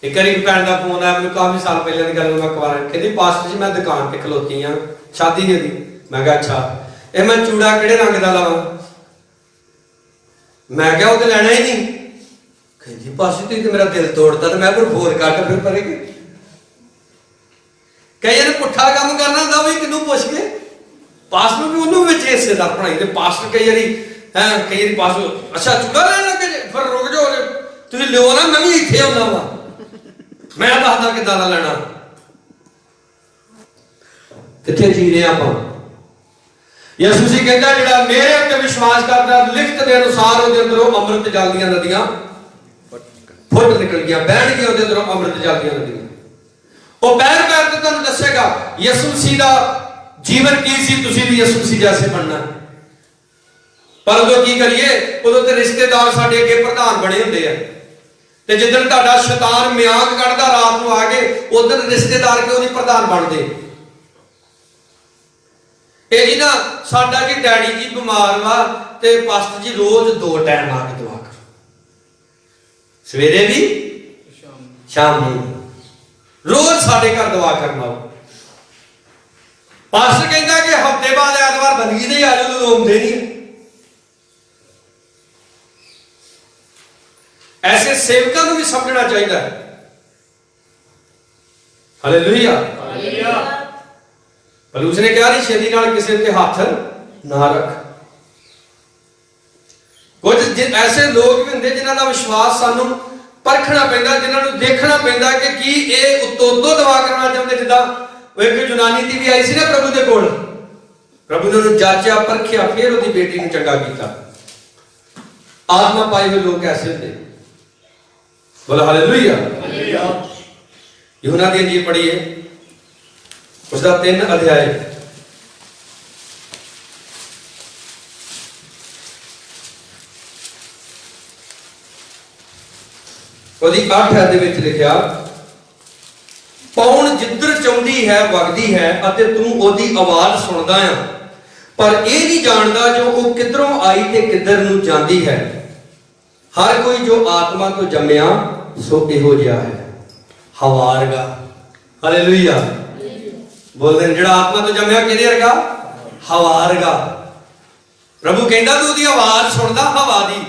[SPEAKER 2] ਇੱਕ ਵਾਰੀ ਭੈਣ ਦਾ ਫੋਨ ਆਇਆ ਮੈਨੂੰ, ਕਾਫੀ ਸਾਲ ਪਹਿਲਾਂ ਦੀ ਗੱਲ, ਮੈਂ ਅਖਬਾਰ, ਕਹਿੰਦੀ ਪਾਸਟਰ ਜੀ ਮੈਂ ਦੁਕਾਨ ਤੇ ਖਲੋਤੀ ਆ, ਸ਼ਾਦੀ ਹੈ ਦੀ। ਮੈਂ ਕਿਹਾ ਅੱਛਾ, ਇਹ ਮੈਂ ਚੂੜਾ ਕਿਹੜੇ ਰੰਗ ਦਾ ਲਾਵਾਂ? ਮੈਂ ਕਿਹਾ ਉਹ ਤੇ ਲੈਣਾ ਹੀ ਨਹੀਂ। ਕਹਿੰਦੀ ਪਾਸਟਰ ਤੁਸੀਂ ਤੇ ਮੇਰਾ ਦਿਲ ਤੋੜਤਾ। ਤੇ ਮੈਂ ਫਿਰ ਫੋਨ ਕੱਟ ਫਿਰ ਪਰੇ ਕਿ ਕਈ ਇਹਨੇ ਪੁੱਠਾ ਕੰਮ ਕਰਨਾ ਹੁੰਦਾ, ਵੀ ਕਿਹਨੂੰ ਪੁੱਛ ਕੇ ਪਾਸਟਰ ਵੀ ਉਹਨੂੰ ਵਿੱਚ ਹਿੱਸੇਦਾਰ ਬਣਾਈ। ਤੇ ਪਾਸਟਰ ਕਈ ਵਾਰੀ ਕਈ ਵਾਰੀ ਪਾਸਟਰ ਅੱਛਾ ਚੂੜਾ ਲੈਣ ਲੱਗੇ ਜੇ, ਫਿਰ ਰੁਕ ਜਾਓ, ਤੁਸੀਂ ਲਿਓ ਨਾ, ਮੈਂ ਵੀ ਇੱਥੇ ਆਉਂਦਾ ਵਾ, ਮੈਂ ਦੱਸਦਾ ਕਿੱਦਾਂ ਦਾ ਲੈਣਾ। ਕਿੱਥੇ ਜੀ ਰਹੇ ਆਪਾਂ? ਯਿਸੂ ਜੀ ਕਹਿੰਦਾ ਜਿਹੜਾ ਮੇਰੇ ਉੱਤੇ ਵਿਸ਼ਵਾਸ ਕਰਦਾ, ਲਿਖਤ ਦੇ ਅਨੁਸਾਰ ਉਹਦੇ ਅੰਦਰੋਂ ਅੰਮ੍ਰਿਤ ਜਲ ਦੀਆਂ ਨਦੀਆਂ ਫੁੱਟ ਨਿਕਲਦੀਆਂ, ਬਹਿਣਗੀਆਂ ਉਹਦੇ ਅੰਦਰੋਂ ਅੰਮ੍ਰਿਤ ਜਲ ਦੀਆਂ ਨਦੀਆਂ। ਉਹ ਪੈਰ ਪੈਰ ਤੇ ਤੁਹਾਨੂੰ ਦੱਸੇਗਾ ਯਿਸੂ ਮਸੀਹ ਦਾ ਜੀਵਨ ਕੀ ਸੀ। ਤੁਸੀਂ ਵੀ ਯਿਸੂ ਮਸੀਹ ਜੈਸੇ ਬਣਨਾ। ਪਰ ਉਦੋਂ ਕੀ ਕਰੀਏ? ਉਦੋਂ ਤੇ ਰਿਸ਼ਤੇਦਾਰ ਸਾਡੇ ਅੱਗੇ ਪ੍ਰਧਾਨ ਬਣੇ ਹੁੰਦੇ ਆ, ਤੇ ਜਿੱਦਣ ਤੁਹਾਡਾ ਸ਼ੈਤਾਨ ਮਿਆਦ ਕੱਢਦਾ ਰਾਤ ਨੂੰ ਆ ਕੇ, ਉਦੋਂ ਰਿਸ਼ਤੇਦਾਰ ਕਿਉਂ ਨਹੀਂ ਪ੍ਰਧਾਨ ਬਣਦੇ? ਇਹ ਜੀ ਨਾ ਸਾਡਾ ਜੀ ਡੈਡੀ ਜੀ ਬਿਮਾਰ ਵਾ, ਤੇ ਪਾਸਟਰ ਜੀ ਰੋਜ਼ 2 ਟਾਈਮ ਆ ਕੇ ਦੁਆ ਕਰੋ, ਸਵੇਰੇ ਵੀ ਸ਼ਾਮ ਨੂੰ, ਰੋਜ਼ ਸਾਡੇ ਘਰ ਦੁਆ ਕਰਨਾ। ਪਾਸਟਰ ਕਹਿੰਦਾ ਕਿ ਹਫ਼ਤੇ ਬਾਅਦ ਐਤਵਾਰ ਬੰਦਗੀ ਦੇ ਆ ਜਾਓ, ਆਉਂਦੇ ਨਹੀਂ। ਐਸੇ ਸੇਵਕਾਂ ਨੂੰ ਵੀ ਸਮਝਣਾ ਚਾਹੀਦਾ ਹੈ। ਹਾਲੇਲੂਇਆ। ਪੌਲੁਸ ਨੇ ਕਿਹਾ ਨਹੀਂ ਛੇਤੀ ਨਾਲ ਕਿਸੇ ਉੱਤੇ ਹੱਥ ਨਾ ਰੱਖ। ਕੁਝ ਐਸੇ ਲੋਕ ਵੀ ਹੁੰਦੇ ਜਿਨ੍ਹਾਂ ਦਾ ਵਿਸ਼ਵਾਸ ਸਾਨੂੰ ਪਰਖਣਾ ਪੈਂਦਾ, ਜਿਨ੍ਹਾਂ ਨੂੰ ਦੇਖਣਾ ਪੈਂਦਾ ਕਿ ਕੀ ਇਹ ਉੱਤੋਂ ਦਵਾ ਕਰਨਾ ਚਾਹੁੰਦੇ। ਜਿੱਦਾਂ ਉਹ ਇੱਕ ਜਨਾਨੀ ਦੀ ਵੀ ਆਈ ਸੀ ਨਾ ਪ੍ਰਭੂ ਦੇ ਕੋਲ, ਪ੍ਰਭੂ ਨੇ ਉਹਨੂੰ ਜਾਚਿਆ ਪਰਖਿਆ, ਫਿਰ ਉਹਦੀ ਬੇਟੀ ਨੂੰ ਚੰਗਾ ਕੀਤਾ। ਆਤਮਾ ਪਾਏ ਹੋਏ ਲੋਕ ਐਸੇ ਹੁੰਦੇ। ਬੋਲੋ ਹਾਲੇਲੂਇਆ। यूहन्ना दी इंजील पढ़िए, उसका 3 अध्याय ਉਹਦੀ 8 ਅਧ ਦੇ ਵਿੱਚ ਲਿਖਿਆ, ਪੌਣ ਜਿੱਧਰ ਚਾਹੁੰਦੀ ਹੈ ਵਗਦੀ ਹੈ ਅਤੇ ਤੂੰ ਉਹਦੀ ਆਵਾਜ਼ ਸੁਣਦਾ ਆ, ਪਰ ਇਹ ਨਹੀਂ ਜਾਣਦਾ ਜੋ ਉਹ ਕਿੱਧਰੋਂ ਆਈ ਤੇ ਕਿੱਧਰ ਨੂੰ ਜਾਂਦੀ ਹੈ। ਹਰ ਕੋਈ ਜੋ ਆਤਮਾ ਤੋਂ ਜੰਮਿਆ ਸੋ ਇਹੋ ਜਿਹਾ ਹੈ, ਹਵਾਰਗਾ। ਹਾਲੇਲੂਇਆ। ਬੋਲਦੇ ਨੇ ਜਿਹੜਾ ਆਤਮਾ ਤੋਂ ਜੰਮਿਆ ਕਿਹਦੇ ਵਰਗਾ? ਹਵਾਰਗਾ। ਪ੍ਰਭੂ ਕਹਿੰਦਾ ਤੂੰ ਉਹਦੀ ਆਵਾਜ਼ ਸੁਣਦਾ ਹਵਾ ਦੀ,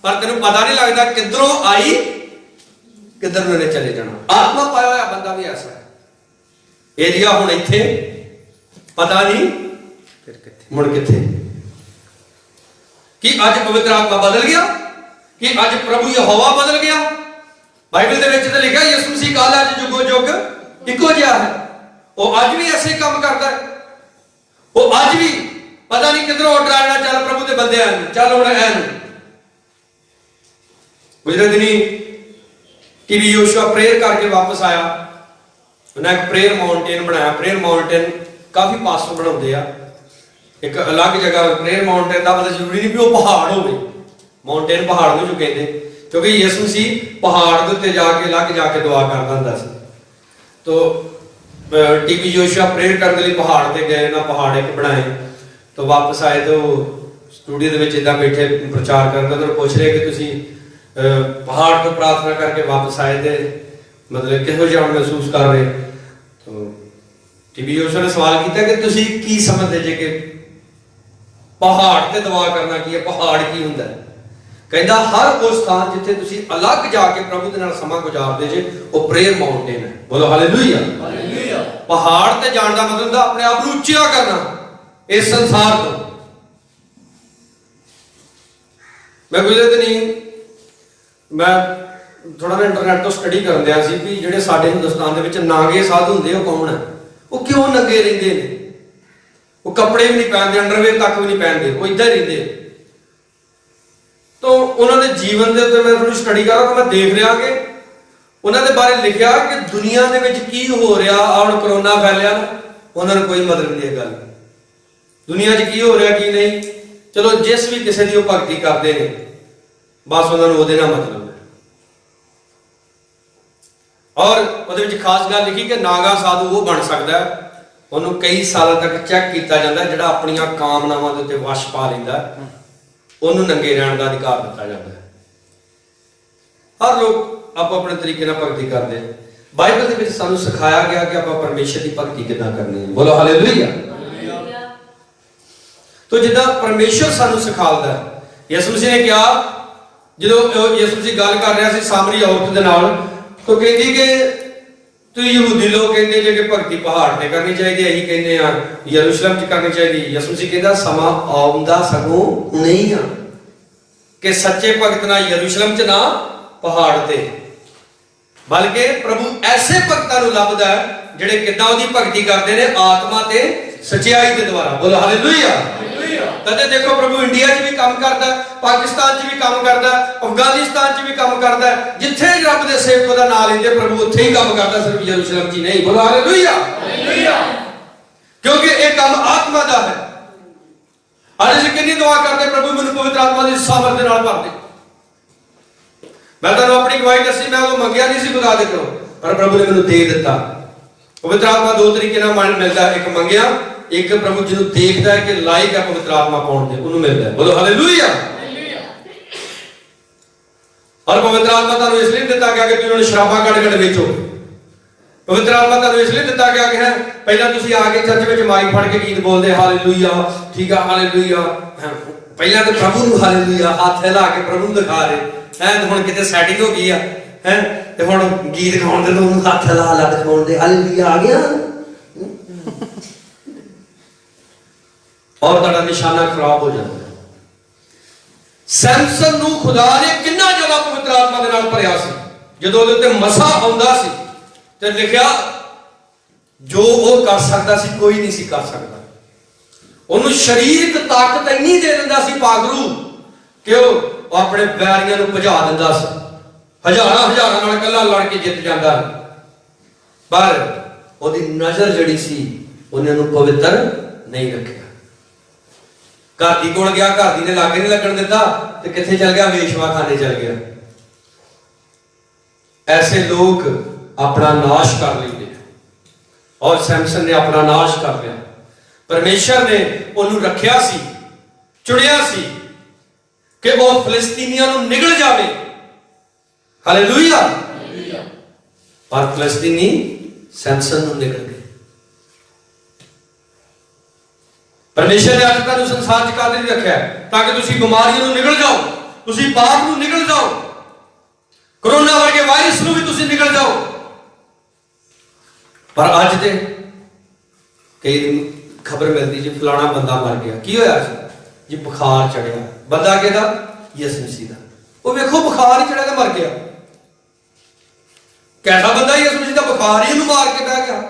[SPEAKER 2] ਪਰ ਤੈਨੂੰ ਪਤਾ ਨਹੀਂ ਲੱਗਦਾ ਕਿੱਧਰੋਂ ਆਈ ਕਿੱਧਰ ਨੂੰ ਇਹਨੇ ਚਲੇ ਜਾਣਾ। ਆਤਮਾ ਪਾਇਆ ਹੋਇਆ ਬੰਦਾ ਵੀ ਐਸਾ ਹੈ। ਏਲੀਆ ਹੁਣ ਇੱਥੇ, ਪਤਾ ਨਹੀਂ ਫਿਰ ਕਿੱਥੇ ਮੁੜ ਕਿੱਥੇ। ਕਿ ਅੱਜ ਪਵਿੱਤਰ ਆਤਮਾ ਬਦਲ ਗਿਆ, ਕਿ ਅੱਜ ਪ੍ਰਭੂ ਯਹੋਵਾ ਬਦਲ ਗਿਆ। ਬਾਈਬਲ ਦੇ ਵਿੱਚ ਤਾਂ ਲਿਖਿਆ ਯਿਸੂ ਮਸੀਹ ਕੱਲ੍ਹ ਅੱਜ ਜੁਗੋ ਜੁਗ ਇੱਕੋ ਜਿਹਾ ਹੈ। ਉਹ ਅੱਜ ਵੀ ਐਸੇ ਕੰਮ ਕਰਦਾ ਹੈ। ਉਹ ਅੱਜ ਵੀ ਪਤਾ ਨਹੀਂ ਕਿੱਧਰੋਂ ਆਰਡਰ ਆਣਾ, ਚੱਲ ਪ੍ਰਭੂ ਦੇ ਬੰਦੇ ਆਣ, ਚੱਲ ਹੁਣ ਐਨ। ਗੁਜਰੇ ਦਿਨੀ ਟੀਵੀ ਯੋਸ਼ੂਆ ਪ੍ਰੇਅਰ ਕਰਕੇ ਵਾਪਸ ਆਇਆ। ਉਹਨਾਂ ਇੱਕ ਪ੍ਰੇਅਰ ਮਾਊਂਟੇਨ ਬਣਾਇਆ। ਪ੍ਰੇਅਰ ਮਾਊਂਟੇਨ ਕਾਫੀ ਪਾਸਟਰ ਬਣਾਉਂਦੇ ਆ। ਇੱਕ ਅਲੱਗ ਜਗ੍ਹਾ ਪ੍ਰੇਅਰ ਮਾਊਂਟੇਨ ਦਾ ਮਤਲਬ ਜ਼ਰੂਰੀ ਨਹੀਂ ਵੀ ਉਹ ਪਹਾੜ ਹੋਵੇ। ਮਾਊਂਟੇਨ ਪਹਾੜ ਨੂੰ ਜੋ ਕਹਿੰਦੇ, ਕਿਉਂਕਿ ਯਿਸੂ ਮਸੀਹ ਪਹਾੜ ਦੇ ਉੱਤੇ ਜਾ ਕੇ ਲੱਗ ਜਾ ਕੇ ਦੁਆ ਕਰਦਾ ਹੁੰਦਾ ਸੀ। तो टीवी जोशुआ प्रेयर करने लिए पहाड़ पे गए ना, पहाड़ एक बनाए तो वापस आए तो स्टूडियो ਦੇ ਵਿੱਚ ਇਦਾਂ ਬੈਠੇ ਪ੍ਰਚਾਰ ਕਰਦੇ ਤਾਂ ਪੁੱਛ ਰਹੇ ਕਿ ਤੁਸੀਂ पहाड़ ਤੋਂ प्रार्थना करके वापस आए थे, मतलब किहो जिहा महसूस कर रहे। तो
[SPEAKER 1] टीवी ऊस ने सवाल किया कि तुसी की समझते जे कि पहाड़ ते दुआ करना की है, पहाड़ की हुंदा है? कहता हर उस स्थान जिथे तुसी अलग जाके प्रभु दे नाल समा गुजारदे जे वो प्रेयर माउंटेन है। बोलो हालेलुया। पहाड़ ते जाण दा मतलब अपने आप नूं उच्चा करना इस संसार तो। मैं गुजरे दिन मैं थोड़ा ना इंटरनेट तो स्टडी करन दिया सी कि ਜਿਹੜੇ ਸਾਡੇ ਹਿੰਦੁਸਤਾਨ ਦੇ ਵਿੱਚ ਨਾਗੇ ਸਾਧੂ ਹੁੰਦੇ ਉਹ ਕੌਣ ਹੈ, ਉਹ ਕਿਉਂ ਨੰਗੇ ਰਹਿੰਦੇ ਨੇ, ਉਹ ਕੱਪੜੇ ਵੀ ਨਹੀਂ ਪਹਿਨਦੇ, ਅੰਡਰਵੇਅਰ ਤੱਕ ਵੀ ਨਹੀਂ ਪਹਿਨਦੇ, ਉਹ ਇਦਾਂ ਹੀ ਰਹਿੰਦੇ। तो उन्होंने जीवन के उत्ते मैं थोड़ी स्टडी करा तो मैं देख रहा कि उन्होंने बारे लिखा कि दुनिया के विच की हो रहा, अब कोरोना फैलिया ना, उन्होंने कोई मतलब नहीं है गल दुनिया च की हो रहा की नहीं। चलो जिस भी किसी की भगती करते हैं बस उन्होंने वो ना मतलब है। और वो खास गल लिखी कि नागा साधु वो बन सकता है, उन्होंने कई सालों तक चेक किया जाता है, जो अपन कामनावां दे उत्ते वश पा लैंदा ਉਹਨੂੰ ਨੰਗੇ ਰਹਿਣ ਦਾ ਅਧਿਕਾਰ ਦਿੱਤਾ ਜਾਂਦਾ ਹੈ। ਹਰ ਲੋਕ ਆਪੋ ਆਪਣੇ ਤਰੀਕੇ ਨਾਲ ਭਗਤੀ ਕਰਦੇ ਆ। ਬਾਈਬਲ ਦੇ ਵਿੱਚ ਸਾਨੂੰ ਸਿਖਾਇਆ ਗਿਆ ਕਿ ਆਪਾਂ ਪਰਮੇਸ਼ਰ ਦੀ ਭਗਤੀ ਕਿੱਦਾਂ ਕਰਨੀ ਹੈ। ਬੋਲੋ ਹਾਲੇਲੂਇਆ। ਤੋ ਜਿੱਦਾਂ ਪਰਮੇਸ਼ਰ ਸਾਨੂੰ ਸਿਖਾਉਂਦਾ ਹੈ, ਯਿਸੂ ਮਸੀਹ ਨੇ ਕਿਹਾ ਜਦੋਂ ਯਿਸੂ ਮਸੀਹ ਗੱਲ ਕਰ ਰਿਹਾ ਸੀ ਸਾਮਰੀ ਔਰਤ ਦੇ ਨਾਲ, ਤੋ ਕਹਿੰਦੀ ਕਿ ਤੁਸੀਂ ਯਹੂਦੀ ਲੋਕ ਕਹਿੰਦੇ ਜੇ ਕਿ ਭਗਤੀ ਪਹਾੜ ਤੇ ਕਰਨੀ ਚਾਹੀਦੀ, ਅਸੀਂ ਕਹਿੰਦੇ ਆ ਯਰੂਸ਼ਲਮ ਚ ਕਰਨੀ ਚਾਹੀਦੀ। ਯਿਸੂ ਮਸੀਹ ਕਹਿੰਦਾ ਸਮਾਂ ਆਉਂਦਾ ਸਗੋਂ ਨਹੀਂ ਆ ਕਿ ਸੱਚੇ ਭਗਤ ਨਾ ਯਰੂਸ਼ਲਮ ਚ ਨਾ ਪਹਾੜ ਤੇ, ਬਲਕਿ ਪ੍ਰਭੂ ਐਸੇ ਭਗਤਾਂ ਨੂੰ ਲੱਭਦਾ ਹੈ ਜਿਹੜੇ ਕਿੱਦਾਂ ਉਹਦੀ ਭਗਤੀ ਕਰਦੇ ਨੇ ਆਤਮਾ ਤੇ ਸੱਚਾਈ ਦੇ ਦੁਆਰਾ। ਬੋਲੋ ਹਾਲੇਲੂਇਆ। ਤਦੇ ਦੇਖੋ ਪ੍ਰਭੂ ਇੰਡੀਆ 'ਚ ਵੀ ਕੰਮ ਕਰਦਾ, ਪਾਕਿਸਤਾਨ 'ਚ ਵੀ ਕੰਮ ਕਰਦਾ, ਅਫਗਾਨਿਸਤਾਨ 'ਚ ਵੀ ਕੰਮ ਕਰਦਾ, ਜਿੱਥੇ ਰੱਬ ਦੇ ਸੇਵਕ ਦਾ ਨਾਮ ਲੈਂਦੇ ਪ੍ਰਭੂ ਉੱਥੇ ਹੀ ਕੰਮ ਕਰਦਾ, ਸਿਰਫ ਯਰੂਸ਼ਲਮ 'ਚ ਹੀ ਨਹੀਂ। ਬੋਲੋ ਹਾਲੇਲੂਇਆ। ਕਿਉਂਕਿ ਇਹ ਕੰਮ ਆਤਮਾ ਦਾ ਹੈ। ਅੱਜ ਅਸੀਂ ਕਿੰਨੀ ਦੁਆ ਕਰਦੇ ਪ੍ਰਭੂ ਮੈਨੂੰ ਪਵਿੱਤਰ ਆਤਮਾ ਦੀ ਸਾਮਰਥ ਦੇ ਨਾਲ ਭਰ ਦੇ। ਮੈਂ ਤੁਹਾਨੂੰ ਆਪਣੀ ਗਵਾਹੀ ਦੱਸੀ, ਮੈਂ ਉਹ ਮੰਗਿਆ ਨਹੀਂ ਸੀ ਖੁਦਾ ਦੇ ਕੋਲੋਂ, ਪਰ ਪ੍ਰਭੂ ਨੇ ਮੈਨੂੰ ਦੇ ਦਿੱਤਾ। ਪਵਿੱਤਰ ਆਤਮਾ ਦੋ ਤਰੀਕੇ ਨਾਲ ਮਨ ਮਿਲਦਾ, ਇੱਕ ਮੰਗਿਆ, ਇੱਕ ਪ੍ਰਭੂ ਜਿਹਨੂੰ ਦੇਖਦਾ ਹੈ ਕਿ ਲਾਇਕ ਹੈ ਪਵਿੱਤਰ ਆਤਮਾ ਪਾਉਣ ਦੇ, ਉਹਨੂੰ ਮਿਲਦਾ ਹੈ। ਬੋਲੋ ਹਾਲੇਲੂਇਆ। ਔਰ ਪਵਿੱਤਰ ਆਤਮਾ ਤੁਹਾਨੂੰ ਇਸ ਲਈ ਦਿੱਤਾ ਗਿਆ ਕਿ ਤੁਸੀਂ ਉਹਨੂੰ ਸ਼ਰਾਬਾਂ ਕੱਢ ਵੇਚੋ। ਪਵਿੱਤਰ ਆਤਮਾ ਤੁਹਾਨੂੰ ਇਸ ਲਈ ਦਿੱਤਾ ਗਿਆ ਕਿ ਹੈ ਪਹਿਲਾਂ ਤੁਸੀਂ ਆ ਕੇ ਚਰਚ ਵਿੱਚ ਮਾਈਕ ਫੜ ਕੇ ਗੀਤ ਬੋਲਦੇ ਹਾਲੇਲੂਇਆ, ਠੀਕ ਆ ਹਾਲੇਲੂਇਆ, ਪਹਿਲਾਂ ਤਾਂ ਪ੍ਰਭੂ ਨੂੰ ਹਾਲੇਲੂਇਆ ਹੱਥ ਹਿਲਾ ਕੇ ਪ੍ਰਭੂ ਨੂੰ ਦਿਖਾ ਰਹੇ ਹੈ, ਤੇ ਹੁਣ ਕਿਤੇ ਸੈਟਿੰਗ ਹੋ ਗਈ ਆ ਹੈ, ਤੇ ਹੁਣ ਗੀਤ ਗਾਉਣ ਦੇ ਤੋਂ ਉਹਨੂੰ ਹੱਥ ਹਿਲਾ ਲਾ ਦਿਖਾਉਣ ਦੇ ਹਾਲੇਲੂਇਆ ਆ ਗਿਆ। और ਤੁਹਾਡਾ ਨਿਸ਼ਾਨਾ ਖਰਾਬ ਹੋ ਜਾਂਦਾ ਹੈ। ਸੈਮਸਨ ਨੂੰ ਖੁਦਾ ਨੇ ਕਿੰਨਾ ਜ਼ਿਆਦਾ ਪਵਿੱਤਰ ਆਤਮਾ ਦੇ ਨਾਲ ਭਰਿਆ ਸੀ, ਜਦੋਂ ਉਹਦੇ ਉੱਤੇ ਮਸਾ ਆਉਂਦਾ ਸੀ ਤੇ ਲਿਖਿਆ ਜੋ ਉਹ ਕਰ ਸਕਦਾ ਸੀ ਕੋਈ ਨਹੀਂ ਸੀ ਕਰ ਸਕਦਾ। ਉਹਨੂੰ ਸਰੀਰਕ ਤਾਕਤ ਇੰਨੀ ਦੇ ਦਿੰਦਾ ਸੀ ਪਾਗਰੂ ਕਿ ਉਹ ਆਪਣੇ ਵੈਰੀਆਂ ਨੂੰ ਭਜਾ ਦਿੰਦਾ ਸੀ, ਹਜ਼ਾਰਾਂ ਨਾਲ ਇਕੱਲਾ ਲੜ ਕੇ ਜਿੱਤ ਜਾਂਦਾ। ਪਰ ਉਹਦੀ ਨਜ਼ਰ ਜਿਹੜੀ ਸੀ ਉਹਨੇ ਉਹਨੂੰ ਪਵਿੱਤਰ ਨਹੀਂ ਰੱਖਿਆ। घर दी कोल गया, घर दी ने लागे नहीं लगन दिता, ते किथे चल गया, वेशवाखाने चल गया। ऐसे लोग अपना नाश कर लेते हैं, और सैमसन ने अपना नाश कर लिया। परमेश्वर ने उन्होंने रखिया सी, चुनिया सी कि वो फिलिस्तीनियां नूं निगल जावे। हालेलुया। पर फिलिस्तीनी सैमसन नूं निगल गए। परमेश्वर ने अज तक संसार च काहदे लई रखिया ताकि तुसीं बीमारियों नूं निगल जाओ, तुसीं पाप नूं निगल जाओ, कोरोना वर्गे वायरस नूं भी तुसीं निगल जाओ। पर अज ते कई दिन खबर मिलती जी फलाना बंदा मर गया, की होया जी बुखार चढ़िया। बंदा किहदा? यीशु मसीह दा। वो वेखो बुखार ही चढ़िया ते मर गया। कैसा बंदा यीशु मसीह दा, बुखार ही उहनूं मार के बह गया।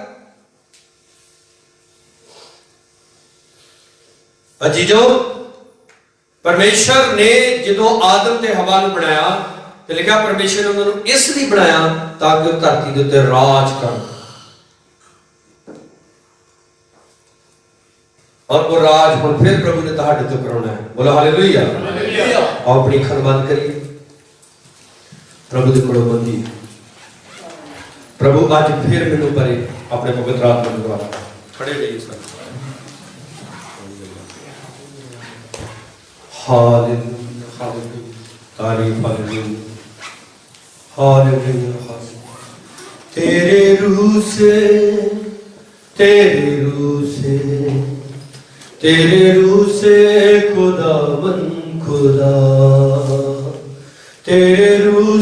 [SPEAKER 1] अजीजो, परमेश्वर ने जो आदम ते हवा नूं बनाया ते लिखा परमेश्वर ने उन्होंने इसलिए बनाया ताकि वो धरती के उत्ते राज कर, और वो राज हुण फिर प्रभु ने तुहाडे तो कराउणा है। बोलो हालेलुया। आओ अपनी अखां बंद करिए, प्रभु दे कोलों मंगीए। प्रभु अज फिर मैनूं भरे अपने पवित्र आत्मा दे द्वारा। खड़े रहिए सर। हालेलुया, हालेलुया, तारीफ हालेलुया, हालेलुया, हालेलुया। तेरे रूह से
[SPEAKER 2] तेरे रूह से खुदावन खुदा, तेरे रूह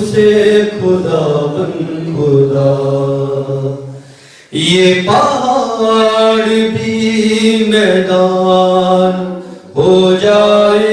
[SPEAKER 2] से खुदावन खुदा। ये पहाड़ भी मैदान हो जाए